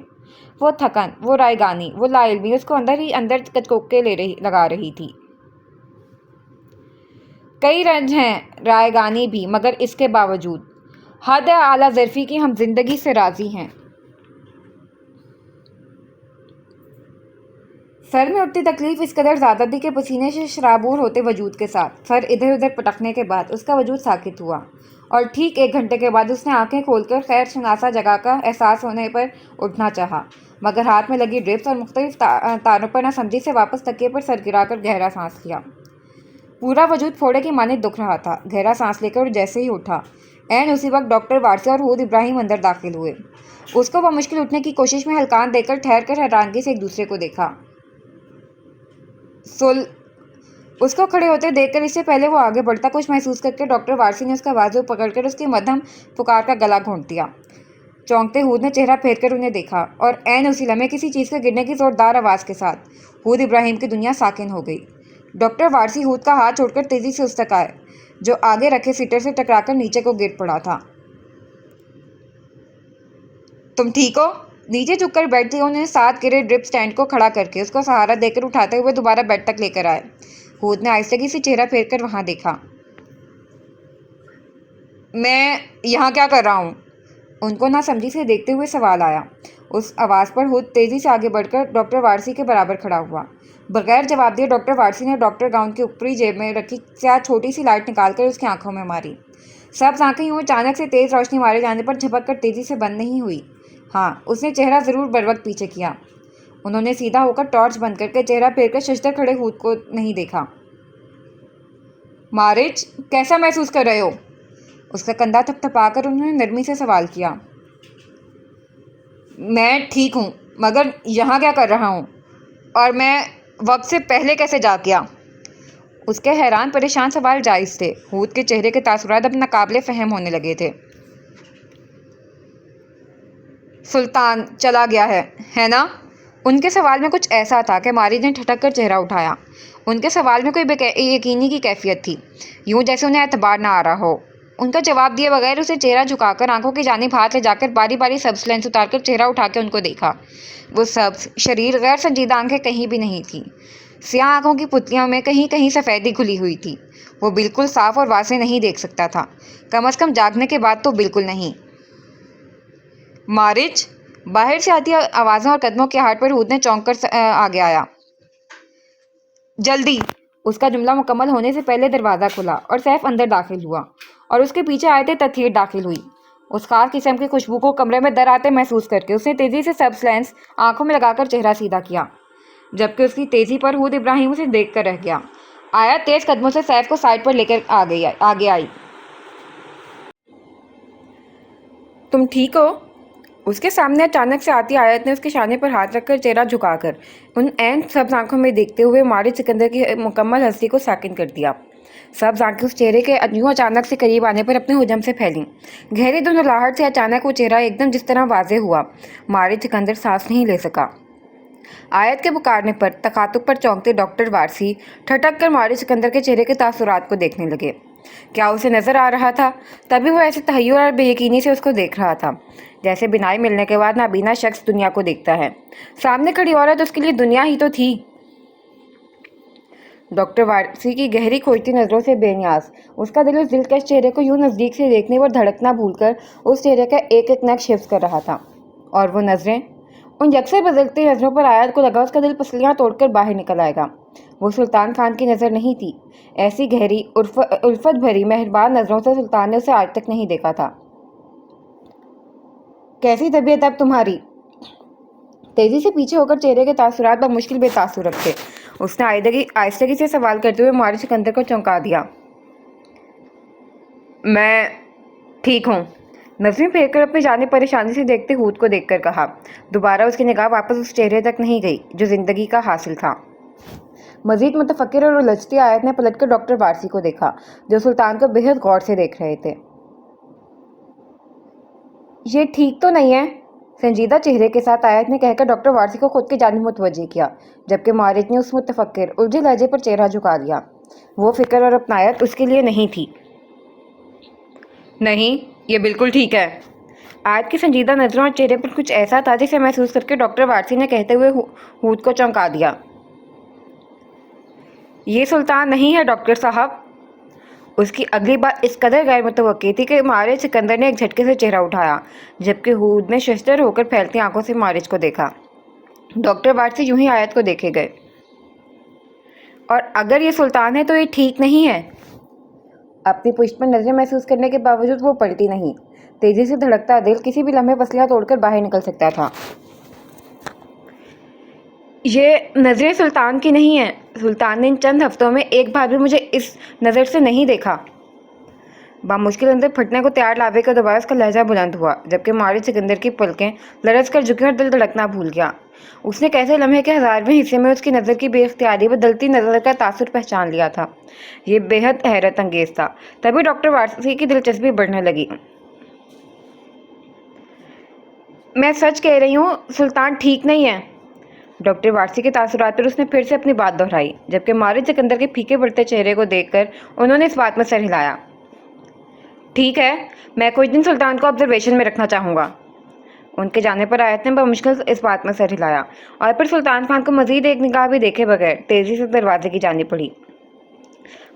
وہ تھکن، وہ رائے گانی، وہ لا علمی اس کو اندر ہی اندر کچکوکے لگا رہی تھی۔ کئی رنج ہیں رائے گانی بھی، مگر اس کے باوجود حد اعلیٰ ظرفی کی ہم زندگی سے راضی ہیں۔ سر میں اٹھتی تکلیف اس قدر زیادہ تھی کہ پسینے سے شرابور ہوتے وجود کے ساتھ سر ادھر ادھر پٹکنے کے بعد اس کا وجود ساکت ہوا اور ٹھیک 1 گھنٹے کے بعد اس نے آنکھیں کھول کر خیر شناسا جگہ کا احساس ہونے پر اٹھنا چاہا، مگر ہاتھ میں لگی ڈرپس اور مختلف تاروں پر ناسمجھی سے واپس تکیے پر سر گرا کر گہرا سانس لیا۔ پورا وجود پھوڑے کی مانند دکھ رہا تھا۔ گہرا سانس لے کر جیسے ہی اٹھا، اسی وقت ڈاکٹر وارثی اور حود ابراہیم اندر داخل ہوئے۔ اس کو بمشکل اٹھنے کی کوشش میں ہلکان دے کر ٹھہر کر حیرانگی سے ایک دوسرے کو دیکھا۔ اس کو کھڑے ہوتے دیکھ کر اس سے پہلے وہ آگے بڑھتا کچھ محسوس کر کے ڈاکٹر وارثی نے اس کا بازو پکڑ کر اس کی مدھم پکار کا گلا گھونٹ دیا۔ چونکتے حود نے چہرہ پھیر کر انہیں دیکھا اور اسی لمحے کسی چیز کے گرنے کی زوردار آواز کے ساتھ حود ابراہیم کی دنیا ساکن ہو گئی۔ ڈاکٹر وارثی حود کا ہاتھ چھوڑ کر تیزی سے اس تک آئے جو آگے رکھے سیٹر سے ٹکرا کر نیچے کو گر پڑا تھا۔ تم ٹھیک ہو؟ نیچے جھک کر بیٹھتی انہوں نے ساتھ گرے ڈرپ سٹینڈ کو کھڑا کر کے اس کو سہارا دے کر اٹھاتے ہوئے دوبارہ بیڈ تک لے کر آئے۔ حود نے آہستگی سے چہرہ پھیر کر وہاں دیکھا۔ میں یہاں کیا کر رہا ہوں؟ ان کو ناسمجھی سے دیکھتے ہوئے سوال آیا۔ اس آواز پر حود تیزی سے آگے بڑھ کر ڈاکٹر وارثی کے برابر کھڑا ہوا۔ بغیر جواب دیے ڈاکٹر وارثی نے ڈاکٹر گاؤن کی اوپری جیب میں رکھی سیاہ چھوٹی سی لائٹ نکال کر اس کی آنکھوں میں ماری۔ سبز آنکھیں یوں اچانک سے تیز روشنی مارے جانے پر جھپک کر تیزی سے بند نہیں ہوئی۔ ہاں، اس نے چہرہ ضرور بروقت پیچھے کیا۔ انہوں نے سیدھا ہو کر ٹارچ بند کر کے چہرہ پھیر کر ششدر کھڑے ہود کو نہیں دیکھا۔ مارج، کیسا محسوس کر رہے ہو؟ اس کا کندھا تھپ تھپا کر انہوں نے نرمی سے سوال کیا۔ میں ٹھیک ہوں، مگر یہاں کیا کر رہا ہوں؟ اور میں وقت سے پہلے کیسے جاگ گیا؟ اس کے حیران پریشان سوال جائز تھے۔ ہود کے چہرے کے تاثرات اب ناقابل فہم ہونے لگے تھے۔ سلطان چلا گیا ہے نا؟ ان کے سوال میں کچھ ایسا تھا کہ مارج نے ٹھٹک کر چہرہ اٹھایا۔ ان کے سوال میں کوئی بے یقینی کی کیفیت تھی، یوں جیسے انہیں اعتبار نہ آ رہا ہو۔ ان کا جواب دیے بغیر اسے چہرہ جھکا کر آنکھوں کی جانب ہاتھ لے جا کر باری باری سبز لینس اتار کر چہرہ اٹھا کے ان کو دیکھا۔ وہ سبز، شریر، غیر سنجیدہ آنکھیں کہیں بھی نہیں تھیں۔ سیاہ آنکھوں کی پتلیوں میں کہیں کہیں سفیدی کھلی ہوئی تھی۔ وہ بالکل صاف اور واضح نہیں دیکھ سکتا تھا، کم از کم جاگنے کے بعد تو بالکل نہیں۔ مارج! باہر سے آتی آوازوں اور قدموں کی آہٹ پر ہود نے چونک کر آگے آیا۔ جلدی! اس کا جملہ مکمل ہونے سے پہلے دروازہ کھلا اور سیف اندر داخل ہوا اور اس کے پیچھے آیت تطہیر داخل ہوئی۔ اس خاص قسم کی خوشبو کو کمرے میں در آتے محسوس کر کے اس نے تیزی سے سبز لینس آنکھوں میں لگا کر چہرہ سیدھا کیا، جبکہ اس کی تیزی پر ہود ابراہیم اسے دیکھ کر رہ گیا۔ آیت تیز قدموں سے سیف کو سائڈ پر لے کر آگے آئی۔ تم ٹھیک ہو؟ اس کے سامنے اچانک سے آتی آیت نے اس کے شانے پر ہاتھ رکھ کر چہرہ جھکا کر ان عین سبز آنکھوں میں دیکھتے ہوئے مارج سکندر کی مکمل ہستی کو ساکن کر دیا۔ سبز آنکھیں اس چہرے کے یوں اچانک سے قریب آنے پر اپنے حجم سے پھیلیں۔ گہری دھندلاہٹ سے اچانک وہ چہرہ ایک دم جس طرح واضح ہوا، مارج سکندر سانس نہیں لے سکا۔ آیت کے پکارنے پر تخاطب پر چونکتے ڈاکٹر وارسی ٹھٹک کر مارج سکندر کے چہرے کے تاثرات کو دیکھنے لگے۔ کیا اسے نظر آ رہا تھا؟ تبھی وہ ایسے تحیر اور بے یقینی سے اس کو دیکھ رہا تھا جیسے بینائی ملنے کے بعد نابینا شخص دنیا کو دیکھتا ہے۔ سامنے کھڑی عورت اس کے لیے دنیا ہی تو تھی۔ ڈاکٹر وارسی کی گہری کھوجتی نظروں سے بے نیاز اس کا دل اس دلکش چہرے کو یوں نزدیک سے دیکھنے پر دھڑکنا بھول کر اس چہرے کا ایک ایک نقش حفظ کر رہا تھا۔ اور وہ نظریں، ان یکسر بدلتی نظروں پر آیت کو لگا اس کا دل پسلیاں توڑ کر باہر نکل آئے گا۔ وہ سلطان خان کی نظر نہیں تھی۔ ایسی گہری الفت بھری مہربان نظروں سے سلطان نے اسے آج تک نہیں دیکھا تھا۔ کیسی طبیعت اب تمہاری؟ تیزی سے پیچھے ہو کر چہرے کے تاثرات بمشکل بے تاثر رکھے اس نے آہستگی سے سوال کرتے ہوئے مارج سکندر کو چونکا دیا۔ میں ٹھیک ہوں، نظریں پھیر کر اپنی جانب پریشانی سے دیکھتے ہود کو دیکھ کر کہا۔ دوبارہ اس کی نگاہ واپس اس چہرے تک نہیں گئی جو زندگی کا حاصل تھا۔ مزید متفکر اور الجھتی آیت نے پلٹ کر ڈاکٹر وارسی کو دیکھا جو سلطان کو بے حد غور سے دیکھ رہے تھے۔ یہ ٹھیک تو نہیں ہے؟ سنجیدہ چہرے کے ساتھ آیت نے کہہ کر ڈاکٹر وارسی کو خود کی جانب متوجہ کیا، جبکہ مارج نے اس متفکر الجھے لہجے پر چہرہ جھکا لیا۔ وہ فکر اور اپنایت اس کے لیے نہیں تھی۔ نہیں، یہ بالکل ٹھیک ہے۔ آیت کی سنجیدہ نظروں اور چہرے پر کچھ ایسا تھا جسے محسوس کر کے ڈاکٹر وارسی نے کہتے ہوئے ہود کو چونکا دیا۔ یہ سلطان نہیں ہے ڈاکٹر صاحب۔ اس کی اگلی بات اس قدر غیر متوقع تھی کہ مارج سکندر نے ایک جھٹکے سے چہرہ اٹھایا، جبکہ ہود نے ششدر ہو کر پھیلتی آنکھوں سے مارج کو دیکھا۔ ڈاکٹر وارسی یوں ہی آیت کو دیکھے گئے۔ اور اگر یہ سلطان ہے تو یہ ٹھیک نہیں ہے۔ اپنی پشت پر نظریں محسوس کرنے کے باوجود وہ پلٹی نہیں۔ تیزی سے دھڑکتا دل کسی بھی لمحے پسلیاں توڑ کر باہر نکل سکتا تھا۔ یہ نظریں سلطان کی نہیں ہیں۔ سلطان نے ان چند ہفتوں میں ایک بار بھی مجھے اس نظر سے نہیں دیکھا۔ بامشکل اندر پھٹنے کو تیار لاوے کا دوبارہ اس کا لہجہ بلند ہوا، جبکہ مارج سکندر کی پلکیں لرز کر جھکیں اور دل دھڑکنا بھول گیا۔ اس نے کیسے لمحے کے 1000ویں حصے میں اس کی نظر کی بے اختیاری بدلتی نظر کا تاثر پہچان لیا تھا۔ یہ بے حد حیرت انگیز تھا۔ تبھی ڈاکٹر وارسی کی دلچسپی بڑھنے لگی۔ میں سچ کہہ رہی ہوں، سلطان ٹھیک نہیں ہے۔ ڈاکٹر وارسی کے تاثرات پر اس نے پھر سے اپنی بات دہرائی، جبکہ مارج سکندر کے پھیکے پڑتے چہرے کو دیکھ کر انہوں نے اس بات میں سر ہلایا۔ ٹھیک ہے، میں کچھ دن سلطان کو آبزرویشن میں رکھنا چاہوں گا۔ ان کے جانے پر آیت نے بمشکل اس بات میں سر ہلایا اور پھر سلطان خان کو مزید ایک نگاہ بھی دیکھے بغیر تیزی سے دروازے کی جانب بڑھی۔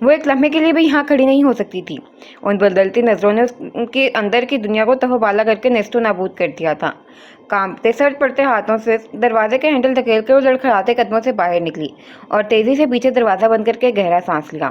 وہ ایک لمحے کے لیے بھی یہاں کھڑی نہیں ہو سکتی تھی۔ ان بدلتی نظروں نے ان کے اندر کی دنیا کو تہو بالا کر کے نیست و نابود کر دیا تھا۔ کانپتے سر پڑتے ہاتھوں سے دروازے کے ہینڈل دھکیل کر وہ لڑکھڑاتے قدموں سے باہر نکلی اور تیزی سے پیچھے دروازہ بند کر کے گہرا سانس لیا۔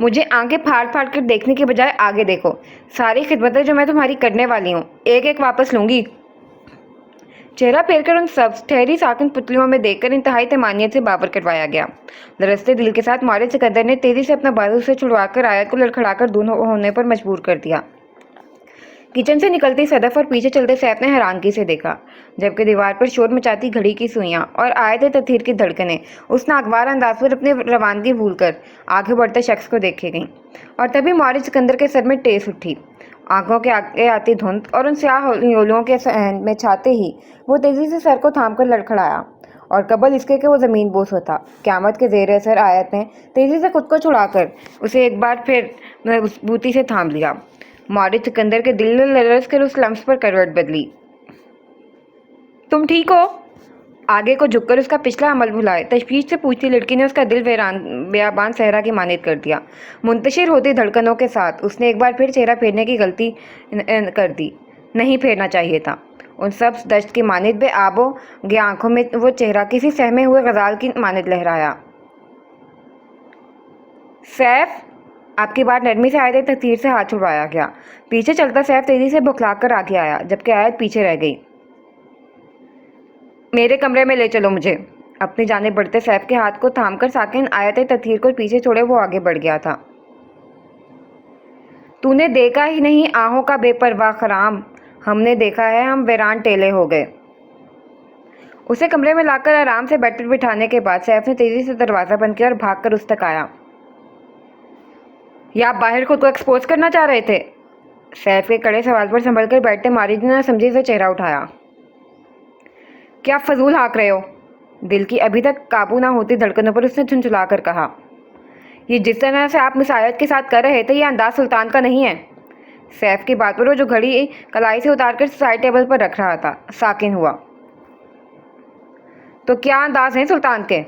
مجھے آنکھیں پھاڑ پھاڑ کر دیکھنے کے بجائے آگے دیکھو. ساری خدمتیں جو میں تمہاری کرنے والی ہوں ایک ایک واپس لوں گی. چہرہ پھیر کر ان سب ٹھہری ساکن پتلیوں میں دیکھ کر انتہائی طمانینت سے باور کروایا گیا. لرزتے دل کے ساتھ مارد سکندر نے تیزی سے اپنا بازو سے چھڑوا کر آیت کو لڑکھڑا کر دور ہونے پر مجبور کر دیا. کچن سے نکلتی صدف اور پیچھے چلتے سیف نے حیرانگی سے دیکھا، جبکہ دیوار پر شور مچاتی گھڑی کی سوئیاں اور آیت تطہیر کی دھڑکنیں اس ناگوار انداز پر اپنی روانگی بھول کر آگے بڑھتے شخص کو دیکھے گئیں. اور تبھی مارد سکندر کے سر میں ٹیس اٹھی. آنکھوں کے آگے آتی دھند اور ان سیاہ ہیولوں کے صحن میں چھاتے ہی وہ تیزی سے سر کو تھام کر لڑکھڑایا، اور قبل اس کے کہ وہ زمین بوس ہوتا. قیامت کے زیر اثر آیت نے تیزی سے خود کو چھڑا کر اسے ایک بار پھر مضبوطی سے تھام لیا. مارد سکندر کے دل نے لرز کر اس لمس پر کروٹ بدلی. تم ٹھیک ہو؟ آگے کو جھک کر اس کا پچھلا عمل بھلائے تشویش سے پوچھتی لڑکی نے اس کا دل بیابان صحرا کی مانند کر دیا. منتشر ہوتی دھڑکنوں کے ساتھ اس نے ایک بار پھر چہرہ پھیرنے کی غلطی کر دی. نہیں پھیرنا چاہیے تھا. ان سبز دشت کی مانند بے آب و گیا آنکھوں میں وہ چہرہ کسی سہمے ہوئے غزال کی مانند لہرایا. سیف! آپ کی بات نرمی سے آیت تطہیر سے ہاتھ چھڑوایا گیا. پیچھے چلتا سیف تیزی سے بکھلا کر آگے آیا، جبکہ آیت پیچھے رہ گئی. میرے کمرے میں لے چلو مجھے. اپنی جانب بڑھتے سیف کے ہاتھ کو تھام کر ساکن آیت تطہیر کو پیچھے چھوڑے وہ آگے بڑھ گیا تھا. تو نے دیکھا ہی نہیں آہوں کا بے پرواہ خرام. ہم نے دیکھا ہے، ہم ویران ٹیلے ہو گئے. اسے کمرے میں لا کر آرام سے بیڈ پر بٹھانے کے بعد سیف نے تیزی سے دروازہ بند کیا اور بھاگ کر اس تک آیا. یا آپ باہر خود کو ایکسپوز کرنا چاہ رہے تھے؟ سیف کے کڑے سوال پر سنبھل کر بیٹھتے مارد نے نہ سمجھی سے چہرہ اٹھایا. کیا فضول ہانک رہے ہو؟ دل کی ابھی تک قابو نہ ہوتی دھڑکنوں پر اس نے جھنجھلا کر کہا. یہ جس طرح سے آپ مس آیت کے ساتھ کر رہے تھے یہ انداز سلطان کا نہیں ہے. سیف کی بات پر وہ جو گھڑی کلائی سے اتار کر سائڈ ٹیبل پر رکھ رہا تھا ساکن ہوا. تو کیا انداز ہیں سلطان کے؟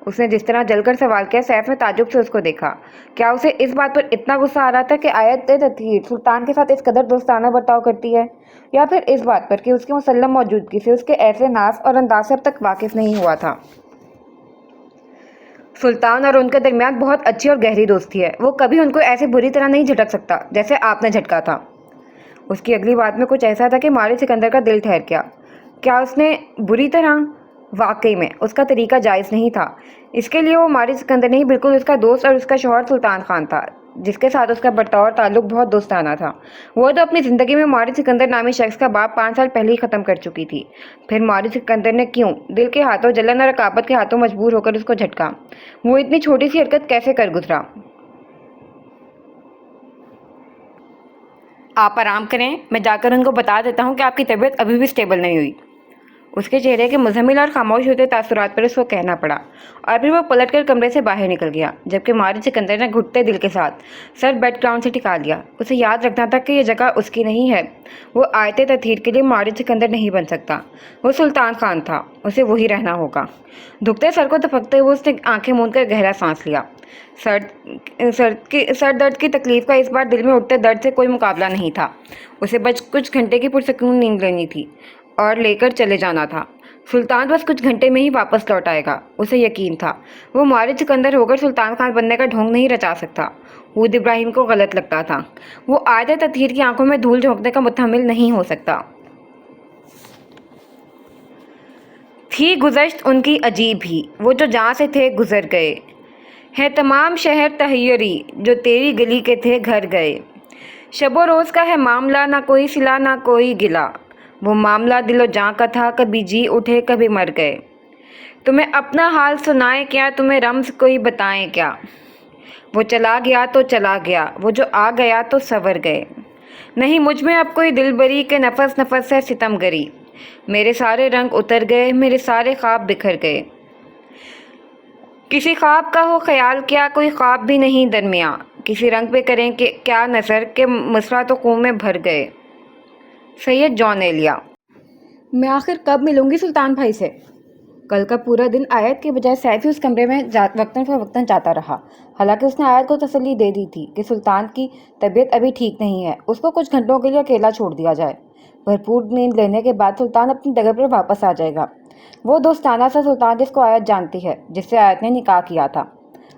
اس نے جس طرح جل کر سوال کیا. سیف نے تعجب سے اس کو دیکھا. کیا اسے اس بات پر اتنا غصہ آ رہا تھا کہ آیت تطہیر سلطان کے ساتھ اس قدر دوستانہ برتاؤ کرتی ہے، یا پھر اس بات پر کہ اس کی مسلم موجودگی سے اس کے ایسے ناز اور انداز سے اب تک واقف نہیں ہوا تھا؟ سلطان اور ان کے درمیان بہت اچھی اور گہری دوستی ہے. وہ کبھی ان کو ایسے بری طرح نہیں جھٹک سکتا جیسے آپ نے جھٹکا تھا. اس کی اگلی بات میں کچھ ایسا تھا کہ مارد سکندر کا دل ٹھہر گیا. کیا اس نے بری طرح؟ واقعی میں اس کا طریقہ جائز نہیں تھا. اس کے لیے وہ مارد سکندر نہیں بلکہ اس کا دوست اور اس کا شوہر سلطان خان تھا، جس کے ساتھ اس کا برتاؤ اور تعلق بہت دوستانہ تھا. وہ تو اپنی زندگی میں مارد سکندر نامی شخص کا باپ 5 سال پہلے ہی ختم کر چکی تھی. پھر مارد سکندر نے کیوں دل کے ہاتھوں جلن اور رقابت کے ہاتھوں مجبور ہو کر اس کو جھٹکا؟ وہ اتنی چھوٹی سی حرکت کیسے کر گزرا؟ آپ آرام کریں، میں جا کر ان کو بتا دیتا ہوں کہ آپ کی طبیعت ابھی بھی سٹیبل نہیں ہوئی. اس کے چہرے کے مزمل اور خاموش ہوتے تاثرات پر اس کو کہنا پڑا، اور پھر وہ پلٹ کر کمرے سے باہر نکل گیا، جبکہ مارد سکندر نے گھٹتے دل کے ساتھ سر بیڈ گراؤنڈ سے ٹکا لیا. اسے یاد رکھنا تھا کہ یہ جگہ اس کی نہیں ہے. وہ آیت تطہیر کے لیے مارد سکندر نہیں بن سکتا. وہ سلطان خان تھا، اسے وہی رہنا ہوگا. دھکتے سر کو دھپکتے ہوئے اس نے آنکھیں موند کر گہرا سانس لیا. سر درد کی تکلیف کا اس بار دل میں اٹھتے درد سے کوئی مقابلہ نہیں تھا. اسے بس کچھ گھنٹے کی پرسکون نیند لینی تھی اور لے کر چلے جانا تھا. سلطان بس کچھ گھنٹے میں ہی واپس لوٹ آئے گا، اسے یقین تھا. وہ مارد سکندر ہو کر سلطان خان بننے کا ڈھونگ نہیں رچا سکتا. حود ابراہیم کو غلط لگتا تھا. وہ آیت تطہیر کی آنکھوں میں دھول جھونکنے کا متحمل نہیں ہو سکتا تھی. گزشت ان کی عجیب ہی، وہ جو جہاں سے تھے گزر گئے. ہے تمام شہر تحیری، جو تیری گلی کے تھے گھر گئے. شب و روز کا ہے معاملہ، نہ کوئی صلہ نہ کوئی گلہ. وہ معاملہ دل و جاں کا تھا، کبھی جی اٹھے کبھی مر گئے. تمہیں اپنا حال سنائیں کیا، تمہیں رمز کوئی بتائیں کیا. وہ چلا گیا تو چلا گیا، وہ جو آ گیا تو سنور گئے. نہیں مجھ میں اب کوئی دل بری کہ نفس نفس ہے ستم گری. میرے سارے رنگ اتر گئے، میرے سارے خواب بکھر گئے. کسی خواب کا ہو خیال کیا، کوئی خواب بھی نہیں درمیاں. کسی رنگ پہ کریں کہ کیا نظر، کہ مصرع تو خون میں بھر گئے. سید جان ایلیا. میں آخر کب ملوں گی سلطان بھائی سے؟ کل کا پورا دن آیت کے بجائے سیف ہی اس کمرے میں وقتاً فوقتاً جاتا رہا. حالانکہ اس نے آیت کو تسلی دے دی تھی کہ سلطان کی طبیعت ابھی ٹھیک نہیں ہے، اس کو کچھ گھنٹوں کے لیے اکیلا چھوڑ دیا جائے. بھرپور نیند لینے کے بعد سلطان اپنی جگہ پر واپس آ جائے گا. وہ دوستانہ سا سلطان جس کو آیت جانتی ہے، جس سے آیت نے نکاح کیا تھا.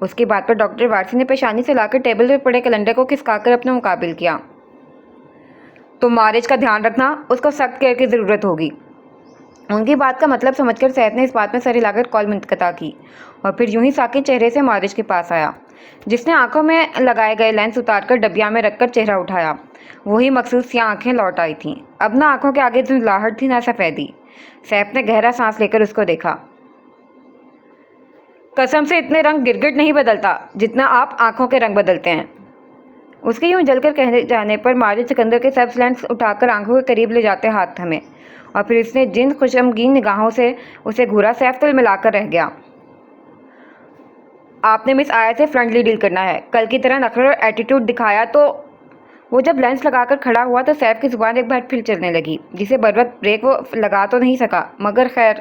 اس کی بات پر ڈاکٹر وارسی نے پیشانی سے لا کر ٹیبل پر پڑے کیلنڈر کو کھسکا کر اپنے مقابل کیا۔ تم مارج کا دھیان رکھنا، اس کو سخت کیئر کی ضرورت ہوگی۔ ان کی بات کا مطلب سمجھ کر سیف نے اس بات میں سر ہلا کر کال منقطع کی اور پھر یوں ہی ساکن چہرے سے مارج کے پاس آیا، جس نے آنکھوں میں لگائے گئے لینس اتار کر ڈبیا میں رکھ کر چہرہ اٹھایا۔ وہی مخصوص سیاہ آنکھیں لوٹ آئی تھیں، اب نہ آنکھوں کے آگے دھندلاہٹ تھی نہ سفیدی۔ سیف نے گہرا سانس لے کر اس کو دیکھا۔ قسم سے اتنے رنگ گرگٹ نہیں بدلتا جتنا آپ آنکھوں کے رنگ بدلتے ہیں۔ اس کے یوں جل کر کہنے جانے پر ماجد سکندر کے سبز لینس اٹھا کر آنکھوں کے قریب لے جاتے ہاتھ تھمے اور پھر اس نے جن خوشمگین نگاہوں سے اسے گھورا، سیف تل ملا کر رہ گیا۔ آپ نے مس آیا سے فرینڈلی ڈیل کرنا ہے، کل کی طرح نخرے اور ایٹیٹیوڈ دکھایا تو۔ وہ جب لینس لگا کر کھڑا ہوا تو سیف کی زبان ایک بار پھر چلنے لگی، جسے بروقت بریک وہ لگا تو نہیں سکا، مگر خیر۔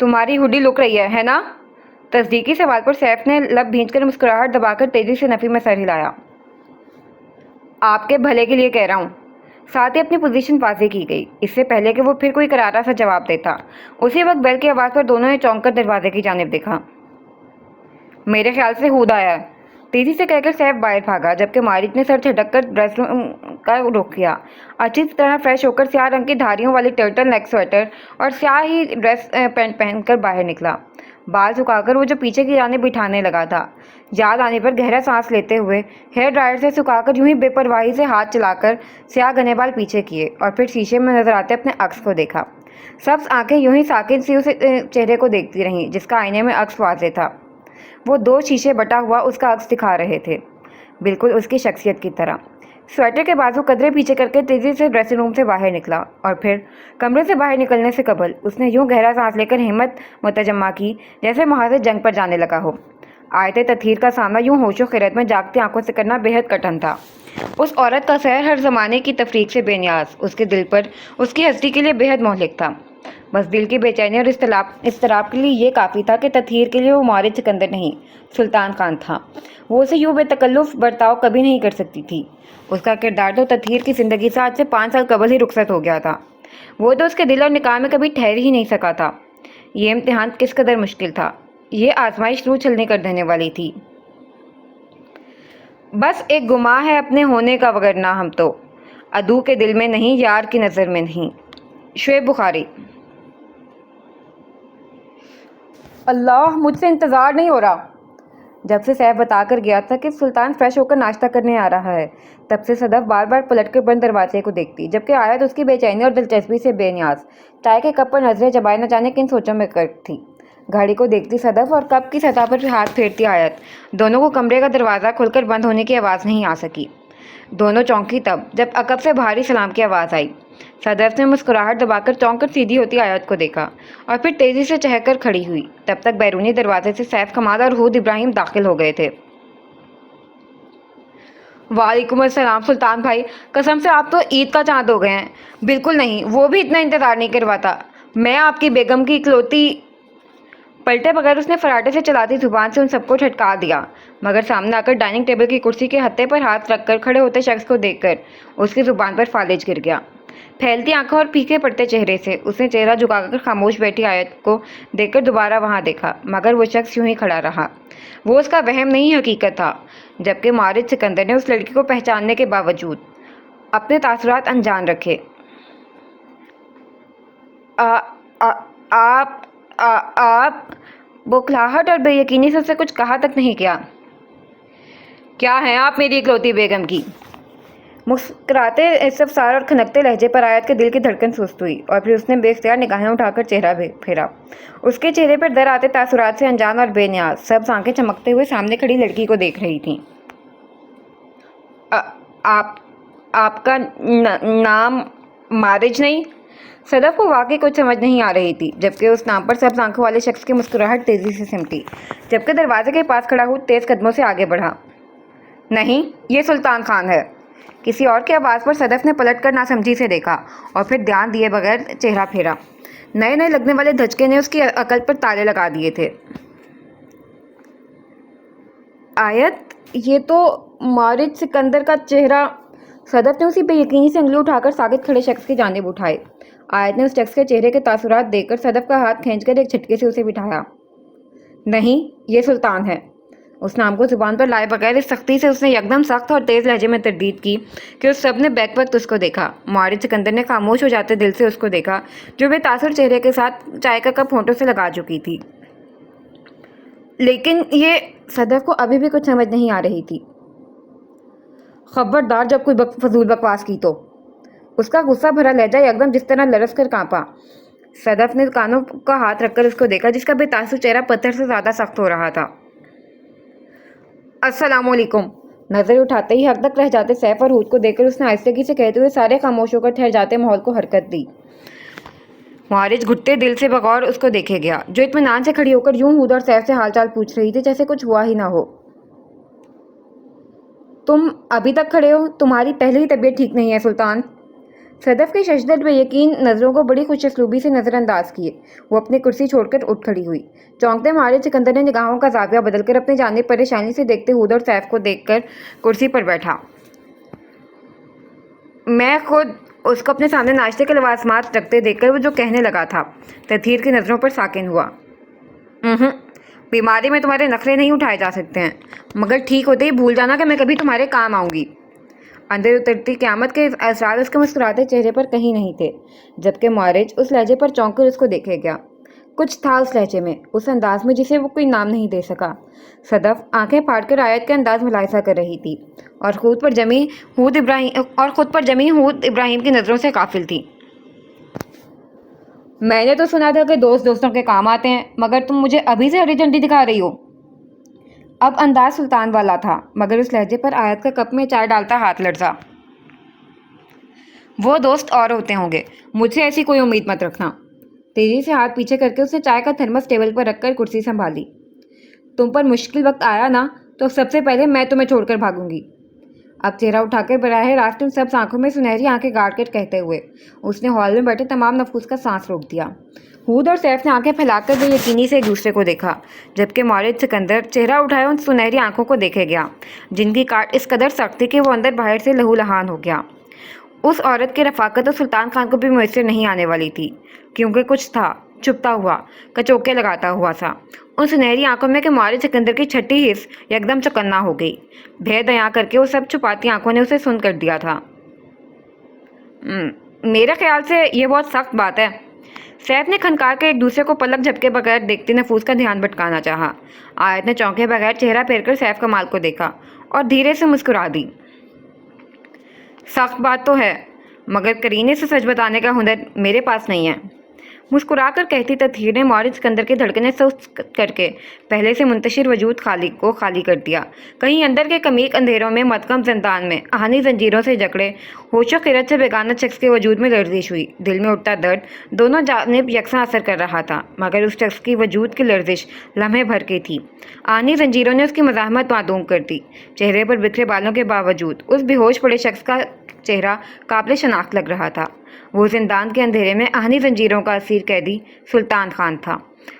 تمہاری ہوڈی لک رہی ہے نا؟ تصدیقی سوال پر سیف نے لب بھینچ کر مسکراہٹ دبا کر تیزی سے نفی میں سر ہلایا۔ آپ کے بھلے کے لیے کہہ رہا ہوں۔ ساتھ ہی اپنی پوزیشن واضح کی گئی، اس سے پہلے کہ وہ پھر کوئی کرارا سا جواب دیتا۔ اسی وقت بیل کی آواز پر دونوں نے چونک کر دروازے کی جانب دیکھا۔ میرے خیال سے ہود آیا ہے، تیزی سے کہہ کر سیف باہر بھاگا، جبکہ مارج نے سر جھٹک کر ڈریس روم کا رخ کیا۔ اچھی طرح فریش ہو کر سیاہ رنگ کی دھاریوں والی ٹرٹل نیک سویٹر اور سیاہ ہی ڈریس پینٹ پہن کر باہر نکلا۔ بال سکھا کر وہ جو پیچھے کی جانب بٹھانے لگا تھا، یاد آنے پر گہرا سانس لیتے ہوئے ہیئر ڈرائر سے سکھا کر یوں ہی بے پرواہی سے ہاتھ چلا کر سیاہ گھنے بال پیچھے کیے اور پھر شیشے میں نظر آتے اپنے عکس کو دیکھا۔ سبز آنکھیں یوں ہی ساکن سی اسے چہرے کو دیکھتی رہیں، جس کا آئینے میں عکس واضح تھا۔ وہ دو شیشے بٹا ہوا اس کا عکس دکھا رہے تھے، بالکل اس کی شخصیت کی طرح۔ سویٹر کے بازو قدرے پیچھے کر کے تیزی سے ڈریسنگ روم سے باہر نکلا اور پھر کمرے سے باہر نکلنے سے قبل اس نے یوں گہرا سانس لے کر ہمت متجمع کی جیسے محاذ جنگ پر جانے لگا ہو۔ آیت تطہیر کا سامنا یوں ہوش و خیرت میں جاگتی آنکھوں سے کرنا بے حد کٹھن تھا۔ اس عورت کا سحر ہر زمانے کی تفریق سے بے نیاز، اس کے دل پر اس کی ہستی کے لیے بے حد مہلک تھا۔ بس دل کی بے چینی اور اضطراب کے لیے یہ کافی تھا کہ تطہیر کے لیے وہ مارج سکندر نہیں، سلطان خان تھا۔ وہ اسے یوں بے تکلف برتاؤ کبھی نہیں کر سکتی تھی۔ اس کا کردار تو تطہیر کی زندگی سے آج سے 5 سال قبل ہی رخصت ہو گیا تھا۔ وہ تو اس کے دل اور نکاح میں کبھی ٹھہر ہی نہیں سکا تھا۔ یہ امتحان کس قدر مشکل تھا، یہ آزمائش روح چھلنی کر دینے والی تھی۔ بس ایک گماں ہے اپنے ہونے کا، وگرنہ ہم تو عدو کے دل میں نہیں، یار کی نظر میں نہیں۔ شعیب بخاری۔ اللہ، مجھ سے انتظار نہیں ہو رہا۔ جب سے سیف بتا کر گیا تھا کہ سلطان فریش ہو کر ناشتہ کرنے آ رہا ہے، تب سے صدف بار بار پلٹ کر بند دروازے کو دیکھتی، جبکہ آیت اس کی بے چینی اور دلچسپی سے بے نیاز چائے کے کپ پر نظریں جمائے نہ جانے کن سوچوں میں کرتی تھی۔ گھڑی کو دیکھتی صدف اور کپ کی سطح پر ہاتھ پھیرتی آیت۔ دونوں کو کمرے کا دروازہ کھل کر بند ہونے کی آواز نہیں آ سکی۔ دونوں چونکی تب جب عقب سے بھاری سلام کی آواز آئی۔ صدف نے مسکراہٹ دبا کر چونک کر سیدھی ہوتی آیت کو دیکھا اور پھر تیزی سے چہک کر کھڑی ہوئی۔ تب تک بیرونی دروازے سے سیف کمال اور ہود ابراہیم داخل ہو گئے تھے۔ وعلیکم السلام سلطان بھائی، قسم سے آپ تو عید کا چاند ہو گئے ہیں۔ بالکل نہیں، وہ بھی اتنا انتظار نہیں کرواتا۔ میں آپ کی بیگم کی اکلوتی۔ پلٹے بغیر اس نے فراٹے سے چلاتی زبان سے ان سب کو جھٹکا دیا، مگر سامنے آ کر ڈائننگ ٹیبل کی کرسی کے ہتھے پر ہاتھ رکھ کر کھڑے ہوتے شخص کو دیکھ کر اس کی زبان پر فالج گر گیا۔ پھیلتی آنکھوں اور پھیکے پڑتے چہرے سے اس نے چہرہ جھکا کر خاموش بیٹھی آیت کو دیکھ کر دوبارہ وہاں دیکھا، مگر وہ شخص یوں ہی کھڑا رہا۔ وہ اس کا وہم نہیں، حقیقت تھا، جبکہ مارج سکندر نے اس لڑکی کو پہچاننے کے باوجود اپنے تاثرات انجان رکھے۔ آپ بوکھلاہٹ اور بے یقینی سے اسے کچھ کہا تک نہیں کیا۔ کیا ہیں آپ میری اکلوتی بیگم کی؟ مسکراتے استفسار اور کھنکتے لہجے پر آیت کے دل کی دھڑکن سست ہوئی اور پھر اس نے بے اختیار نگاہیں اٹھا کر چہرہ پھیرا۔ اس کے چہرے پر در آتے تاثرات سے انجان اور بے نیاز سبز آنکھیں چمکتے ہوئے سامنے کھڑی لڑکی کو دیکھ رہی تھیں۔ آپ کا نام مارج نہیں؟ صدف کو واقعی کچھ سمجھ نہیں آ رہی تھی، جبکہ اس نام پر سبز آنکھوں والے شخص کی مسکراہٹ تیزی سے سمٹی، جبکہ دروازے کے پاس کھڑا ہود تیز قدموں سے آگے بڑھا۔ نہیں، یہ سلطان خان ہے۔ کسی اور کی آواز پر صدف نے پلٹ کر ناسمجھی سے دیکھا اور پھر دھیان دیے بغیر چہرہ پھیرا۔ نئے نئے لگنے والے دھچکے نے اس کی عقل پر تالے لگا دیے تھے۔ آیت، یہ تو مارج سکندر کا چہرہ۔ صدف نے اسی بے یقینی سے انگلی اٹھا کر ساکت کھڑے شخص کی جانب اٹھائے۔ آیت نے اس شخص کے چہرے کے تاثرات دیکھ کر صدف کا ہاتھ کھینچ کر ایک جھٹکے سے اسے بٹھایا۔ نہیں، یہ سلطان ہے۔ اس نام کو زبان پر لائے بغیر اس سختی سے اس نے یکدم سخت اور تیز لہجے میں تردید کی کہ اس سب نے بیک وقت اس کو دیکھا۔ معارض سکندر نے خاموش ہو جاتے دل سے اس کو دیکھا، جو بے تاثر چہرے کے ساتھ چائے کا کپ ہونٹوں سے لگا چکی تھی۔ لیکن یہ صدف کو ابھی بھی کچھ سمجھ نہیں آ رہی تھی۔ خبردار جب کوئی فضول بکواس کی تو۔ اس کا غصہ بھرا لہجہ یکدم جس طرح لرز کر کانپا۔ صدف نے کانوں کا ہاتھ رکھ کر اس کو دیکھا، جس کا بے تاثر چہرہ پتھر سے زیادہ سخت ہو رہا تھا۔ السلام علیکم۔ نظر اٹھاتے ہی حق تک رہ جاتے سیف اور ہود کو دیکھ کر اس نے آہستگی سے کہتے ہوئے سارے خاموش ہو کر ٹھہر جاتے ماحول کو حرکت دی۔ معارض گھٹتے دل سے بغور اس کو دیکھے گیا، جو اطمینان سے کھڑی ہو کر یوں ہود اور سیف سے حال چال پوچھ رہی تھی جیسے کچھ ہوا ہی نہ ہو۔ تم ابھی تک کھڑے ہو؟ تمہاری پہلے ہی طبیعت ٹھیک نہیں ہے سلطان۔ صدف کی ششدر بے یقین نظروں کو بڑی خوش اسلوبی سے نظر انداز کیے وہ اپنی کرسی چھوڑ کر اٹھ کھڑی ہوئی۔ چونکتے معارض سکندر نے نگاہوں کا زاویہ بدل کر اپنی جانب پریشانی سے دیکھتے ہود اور سیف کو دیکھ کر کرسی پر بیٹھا۔ میں خود اس کو اپنے سامنے ناشتے کے لوازمات رکھتے دیکھ کر وہ جو کہنے لگا تھا تطہیر کی نظروں پر ساکن ہوا۔ بیماری میں تمہارے نخرے نہیں اٹھائے جا سکتے ہیں، مگر ٹھیک ہوتے ہی بھول جانا کہ میں کبھی تمہارے کام آؤں گی۔ اندر اترتی قیامت کے اثرات اس کے مسکراتے چہرے پر کہیں نہیں تھے، جبکہ معارض اس لہجے پر چونک کر اس کو دیکھے گیا۔ کچھ تھا اس لہجے میں، اس انداز میں جسے وہ کوئی نام نہیں دے سکا۔ صدف آنکھیں پھاڑ کر آیت کے انداز ملاحظہ کر رہی تھی اور خود پر جمی ہود ابراہیم کی نظروں سے غافل تھی۔ میں نے تو سنا تھا کہ دوست دوستوں کے کام آتے ہیں، مگر تم مجھے ابھی سے ہری جھنڈی دکھا رہی ہو۔ اب انداز سلطان والا تھا، مگر اس لہجے پر آیت کا کپ میں چائے ڈالتا ہاتھ لرزا۔ وہ دوست اور ہوتے ہوں گے، مجھ سے ایسی کوئی امید مت رکھنا۔ تیزی سے ہاتھ پیچھے کر کے اس نے چائے کا تھرمس ٹیبل پر رکھ کر کرسی سنبھالی۔ تم پر مشکل وقت آیا نا تو سب سے پہلے میں تمہیں چھوڑ کر بھاگوں گی۔ اب چہرہ اٹھا کر براہ راست ان سب آنکھوں میں سنہری آنکھیں گاڑ کر کہتے ہوئے اس نے ہال میں بیٹھے تمام نفوس کا سانس روک دیا۔ ہود اور سیف نے آنکھیں پھیلا کر بے یقینی سے ایک دوسرے کو دیکھا، جبکہ معارض سکندر چہرہ اٹھائے ان سنہری آنکھوں کو دیکھے گیا، جن کی کاٹ اس قدر سخت تھی کہ وہ اندر باہر سے لہو لہان ہو گیا۔ اس عورت کی رفاقت تو سلطان خان کو بھی میسر نہیں آنے والی تھی، کیونکہ کچھ تھا چھپتا ہوا، کچوکے لگاتا ہوا سا ان سنہری آنکھوں میں کہ معارض سکندر کی چھٹی حس یکدم چکنا ہو گئی۔ بے دیا کر کے وہ سب چھپاتی آنکھوں نے اسے سن کر دیا تھا۔ میرے خیال سے یہ بہت سخت بات ہے۔ سیف نے کھنکا کے ایک دوسرے کو پلک جھپکے بغیر دیکھتی نفوس کا دھیان بھٹکانا چاہا۔ آیت نے چونکے بغیر چہرہ پھیر کر سیف کمال کو دیکھا اور دھیرے سے مسکرا دی۔ سخت بات تو ہے، مگر کرینے سے سچ بتانے کا ہنر میرے پاس نہیں ہے، مسکرا کر کہتی تطہیر نے معارض سکندر کے دھڑکنے سست کر کے پہلے سے منتشر وجود خالی کر دیا۔ کہیں اندر کے کمیق اندھیروں میں متکم زندان میں آہنی زنجیروں سے جکڑے ہوش و خرد سے بیگانہ شخص کے وجود میں لرزش ہوئی۔ دل میں اٹھتا درد دونوں جانب یکساں اثر کر رہا تھا، مگر اس شخص کی وجود کی لرزش لمحے بھر کی تھی۔ آہنی زنجیروں نے اس کی مزاحمت معدوم کر دی۔ چہرے پر بکھرے بالوں کے باوجود اس بے ہوش پڑے شخص کا چہرہ قابل شناخت لگ رہا تھا۔ وہ زندان کے اندھیرے میں آہنی زنجیروں کا اسیر قیدی سلطان خان تھا۔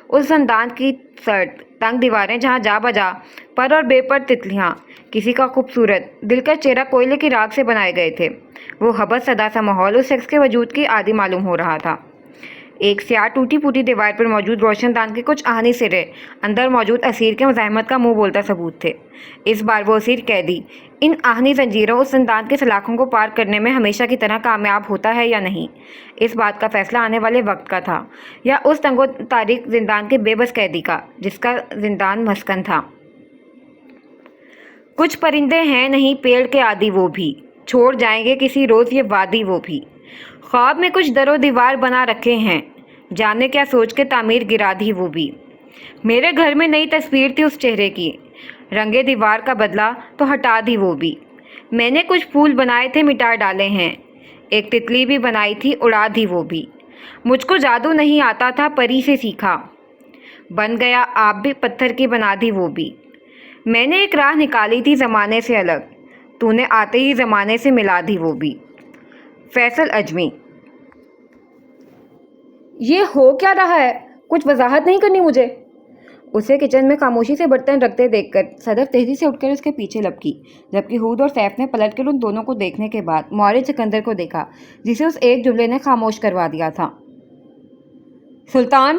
اس زندان کی سرد تنگ دیواریں جہاں جا بجا پر اور بے پر تتلیاں کسی کا خوبصورت دلکش چہرہ کوئلے کی راکھ سے بنائے گئے تھے، وہ حبس صدا سا ماحول اس شخص کے وجود کی عادی معلوم ہو رہا تھا۔ ایک سیاہ ٹوٹی پھوٹی دیوار پر موجود روشن دان کے کچھ آہنی سرے اندر موجود اسیر کے مزاحمت کا منہ بولتا ثبوت تھے۔ اس بار وہ اسیر قیدی ان آہنی زنجیروں اس زندان کے سلاخوں کو پار کرنے میں ہمیشہ کی طرح کامیاب ہوتا ہے یا نہیں، اس بات کا فیصلہ آنے والے وقت کا تھا، یا اس تنگ و تاریک زندان کے بے بس قیدی کا جس کا زندان مسکن تھا۔ کچھ پرندے ہیں نہیں پیڑ کے عادی، وہ بھی چھوڑ جائیں گے کسی روز یہ وادی، وہ بھی خواب میں کچھ در و دیوار بنا رکھے ہیں، جانے کیا سوچ کے تعمیر گرا دی، وہ بھی میرے گھر میں نئی تصویر تھی اس چہرے کی، رنگے دیوار کا بدلہ تو ہٹا دی، وہ بھی میں نے کچھ پھول بنائے تھے مٹا ڈالے ہیں، ایک تتلی بھی بنائی تھی اڑا دی، وہ بھی مجھ کو جادو نہیں آتا تھا پری سے سیکھا، بن گیا آپ بھی پتھر کی بنا دی، وہ بھی میں نے ایک راہ نکالی تھی زمانے سے الگ، تو نے آتے ہی زمانے سے ملا دی، وہ بھی فیصل اجمی۔ یہ ہو کیا رہا ہے؟ کچھ وضاحت نہیں کرنی مجھے؟ اسے کچن میں خاموشی سے برتن رکھتے دیکھ کر صدف تیزی سے اٹھ کر اس کے پیچھے لپکی، جبکہ ہود اور سیف نے پلٹ کر ان دونوں کو دیکھنے کے بعد معارض سکندر کو دیکھا، جسے اس ایک جملے نے خاموش کروا دیا تھا۔ سلطان!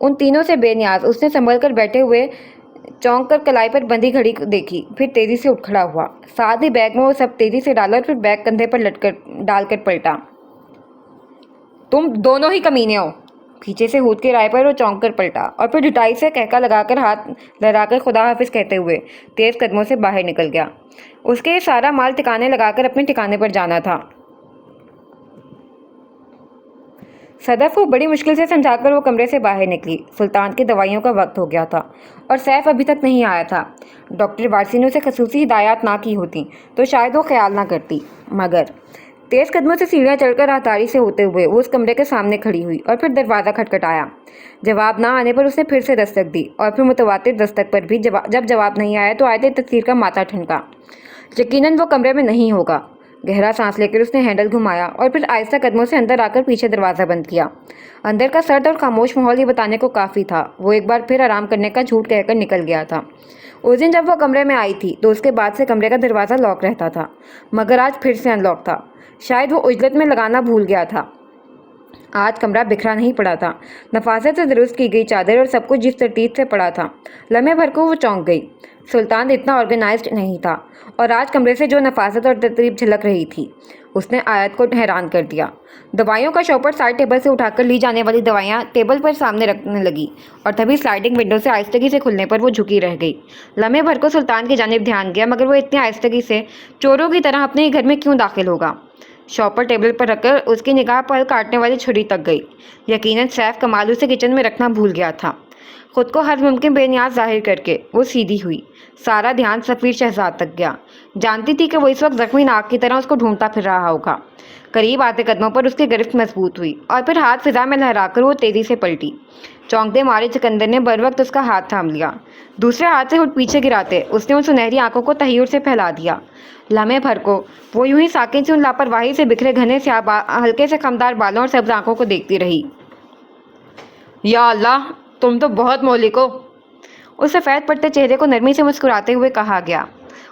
ان تینوں سے بے نیاز اس نے سنبھل کر بیٹھے ہوئے چونک کر کلائی پر بندھی گھڑی دیکھی، پھر تیزی سے اٹھ کھڑا ہوا، ساتھ ہی بیگ میں وہ سب تیزی سے ڈالا اور پھر بیگ کندھے پر ڈال کر پلٹا۔ تم دونوں ہی کمینے ہو! پیچھے سے ہود کے رائے پر وہ چونک کر پلٹا اور پھر ڈٹائی سے کہکا لگا کر ہاتھ لہرا کر خدا حافظ کہتے ہوئے تیز قدموں سے باہر نکل گیا۔ اس کے یہ سارا مال ٹھکانے لگا کر اپنے ٹھکانے پر جانا تھا۔ صدف کو بڑی مشکل سے سمجھا کر وہ کمرے سے باہر نکلی۔ سلطان کی دوائیوں کا وقت ہو گیا تھا اور سیف ابھی تک نہیں آیا تھا۔ ڈاکٹر وارسی نے اسے خصوصی ہدایات نہ کی ہوتی تو شاید وہ خیال نہ کرتی، مگر تیز قدموں سے سیڑھیاں چڑھ کر راہداری سے ہوتے ہوئے وہ اس کمرے کے سامنے کھڑی ہوئی اور پھر دروازہ کھٹکھٹایا۔ جواب نہ آنے پر اس نے پھر سے دستک دی اور پھر متواتر دستک پر بھی جب جواب نہیں آیا تو آیت تطہیر کا ماتھا ٹھنکا۔ یقیناً وہ کمرے میں نہیں ہوگا۔ گہرا سانس لے کر اس نے ہینڈل گھمایا اور پھر آہستہ قدموں سے اندر آ کر پیچھے دروازہ بند کیا۔ اندر کا سرد اور خاموش ماحول یہ بتانے کو کافی تھا وہ ایک بار پھر آرام کرنے کا جھوٹ کہہ کر نکل گیا تھا۔ اس دن جب وہ کمرے میں آئی تھی تو اس کے بعد سے کمرے کا دروازہ لاک رہتا تھا، مگر آج پھر سے ان لاک تھا۔ شاید وہ عجلت میں لگانا بھول گیا تھا۔ آج کمرہ بکھرا نہیں پڑا تھا، نفاست سے درست کی گئی چادر اور سب کچھ جس ترتیب سے پڑا تھا۔ لمحے بھر کو وہ چونک گئی۔ سلطان اتنا آرگنائزڈ نہیں تھا اور آج کمرے سے جو نفاست اور ترتیب جھلک رہی تھی اس نے آیت کو حیران کر دیا۔ دوائیوں کا شاپر سائڈ ٹیبل سے اٹھا کر لی جانے والی دوائیاں ٹیبل پر سامنے رکھنے لگی اور تبھی سلائڈنگ ونڈو سے آہستگی سے کھلنے پر وہ جھکی رہ گئی۔ لمحے بھر کو سلطان کی جانب دھیان گیا، مگر وہ اتنی آہستگی سے چوروں کی طرح اپنے گھر میں کیوں داخل ہوگا؟ شاپر ٹیبل پر رکھ کر اس کی نگاہ پھل کاٹنے والی چھری تک گئی۔ یقیناً سیف کمال اسے کچن میں رکھنا بھول گیا تھا۔ خود کو ہر ممکن بے نیاز ظاہر کر کے وہ سیدھی ہوئی۔ سارا دھیان سفیر شہزاد تک گیا۔ جانتی تھی کہ وہ اس وقت زخمی ناک کی طرح اس کو ڈھونڈتا پھر رہا ہوگا۔ قریب آتے قدموں پر اس کی گرفت مضبوط ہوئی اور پھر ہاتھ فضا میں لہرا کر وہ تیزی سے پلٹی۔ چونکتے مارے سکندر نے بر وقت اس کا ہاتھ تھام لیا۔ دوسرے ہاتھ سے ہٹ پیچھے گراتے اس نے ان سنہری آنکھوں کو تحیر سے پھیلا دیا۔ لمحے بھر کو وہ یوں ہی ساکن سے ان لاپرواہی سے بکھرے گھنے سیاہ ہلکے سے خمدار بالوں اور سبز آنکھوں کو دیکھتی رہی۔ یا اللہ، تم تو بہت مہلک ہو! اس سفید پڑتے چہرے کو نرمی سے مسکراتے ہوئے کہا گیا۔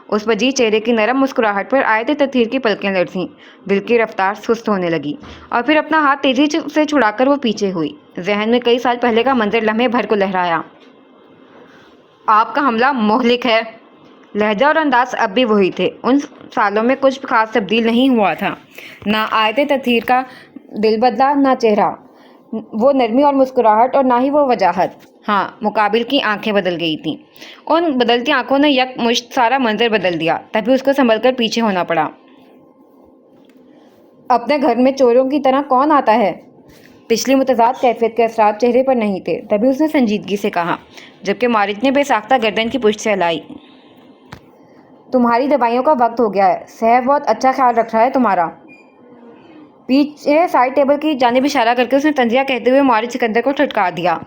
اس وجیح چہرے کی نرم مسکراہٹ پر آیت تطہیر کی پلکیں لرزیں، دل کی رفتار سست ہونے لگی اور پھر اپنا ہاتھ تیزی سے چھڑا کر وہ پیچھے ہوئی۔ ذہن میں کئی سال پہلے کا منظر لمحے بھر کو لہرایا۔ آپ کا حملہ مہلک ہے۔ لہجہ اور انداز اب بھی وہی تھے، ان سالوں میں کچھ خاص تبدیل نہیں ہوا تھا۔ نہ آیت تطہیر کا دل بدلا، نہ چہرہ، وہ نرمی اور مسکراہٹ، اور نہ ہی وہ وجاہت۔ ہاں، مقابل کی آنکھیں بدل گئی تھیں۔ ان بدلتی آنکھوں نے یک مشت سارا منظر بدل دیا، تبھی اس کو سنبھل کر پیچھے ہونا پڑا۔ اپنے گھر میں چوروں کی طرح کون آتا ہے؟ پچھلی متضاد کیفیت کے اثرات چہرے پر نہیں تھے، تبھی اس نے سنجیدگی سے کہا، جبکہ مارج نے بے ساختہ گردن کی پشت سے ہلائی۔ تمہاری دوائیوں کا وقت ہو گیا ہے۔ سیف بہت اچھا خیال رکھ رہا ہے تمہارا۔ پیچھے سائڈ ٹیبل کی جانب اشارہ کر کے اس نے طنزیہ کہتے ہوئے مارج سکندر کو ٹھٹکا دیا۔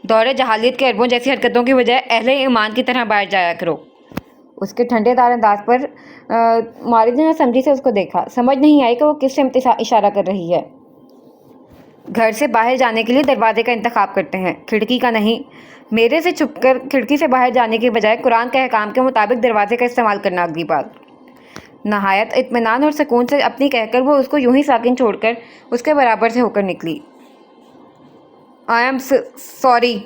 دور جاہلیت کے عربوں جیسی حرکتوں کی بجائے اہل ایمان کی طرح باہر جایا کرو۔ اس کے ٹھنڈے دار انداز پر مارج نے سمجھی سے اس کو دیکھا۔ سمجھ نہیں آئی کہ وہ کس سے اشارہ کر رہی ہے۔ گھر سے باہر جانے کے لیے دروازے کا انتخاب کرتے ہیں، کھڑکی کا نہیں۔ میرے سے چھپ کر کھڑکی سے باہر جانے کے بجائے قرآن کے احکام کے مطابق دروازے کا استعمال کرنا اگلی بات۔ نہایت اطمینان اور سکون سے اپنی کہہ کر وہ اس کو یوں ہی ساکن چھوڑ کر اس کے برابر سے ہو کر نکلی۔ I am sorry.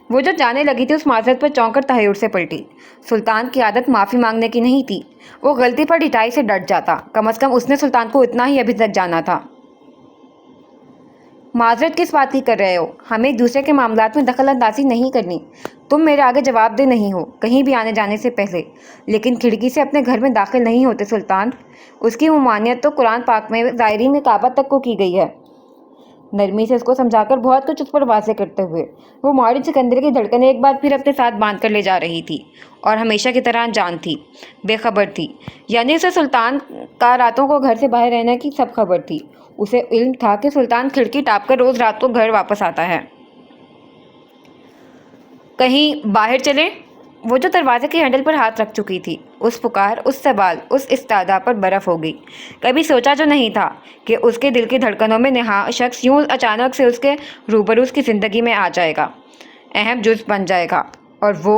وہ جو جانے لگی تھی اس معذرت پر چونک کر تحیر سے پلٹی۔ سلطان کی عادت معافی مانگنے کی نہیں تھی، وہ غلطی پر ڈٹائی سے ڈٹ جاتا، کم از کم اس نے سلطان کو اتنا ہی ابھی تک جانا تھا۔ معذرت کس بات کی کر رہے ہو؟ ہمیں ایک دوسرے کے معاملات میں دخل اندازی نہیں کرنی۔ تم میرے آگے جواب دہ نہیں ہو کہیں بھی آنے جانے سے پہلے، لیکن کھڑکی سے اپنے گھر میں داخل نہیں ہوتے سلطان۔ اس کی ممانعت تو قرآن پاک میں زائرین کعبہ تک کو کی گئی ہے۔ نرمی سے اس کو سمجھا کر بہت کچھ اس پر واضح کرتے ہوئے وہ مارج سکندر کی دھڑکنیں ایک بار پھر اپنے ساتھ باندھ کر لے جا رہی تھی اور ہمیشہ کی طرح انجان تھی، بے خبر تھی۔ یعنی اسے سلطان کا راتوں کو گھر سے باہر رہنے کی سب خبر تھی۔ اسے علم تھا کہ سلطان کھڑکی ٹاپ کر روز رات کو گھر واپس آتا ہے۔ کہیں باہر چلیں؟ وہ جو دروازے کے ہینڈل پر ہاتھ رکھ چکی تھی، اس پکار، اس سوال، اس استدعا پر برف ہو گئی۔ کبھی سوچا جو نہیں تھا کہ اس کے دل کی دھڑکنوں میں نہا شخص یوں اچانک سے اس کے روبرو اس کی زندگی میں آ جائے گا، اہم جز بن جائے گا، اور وہ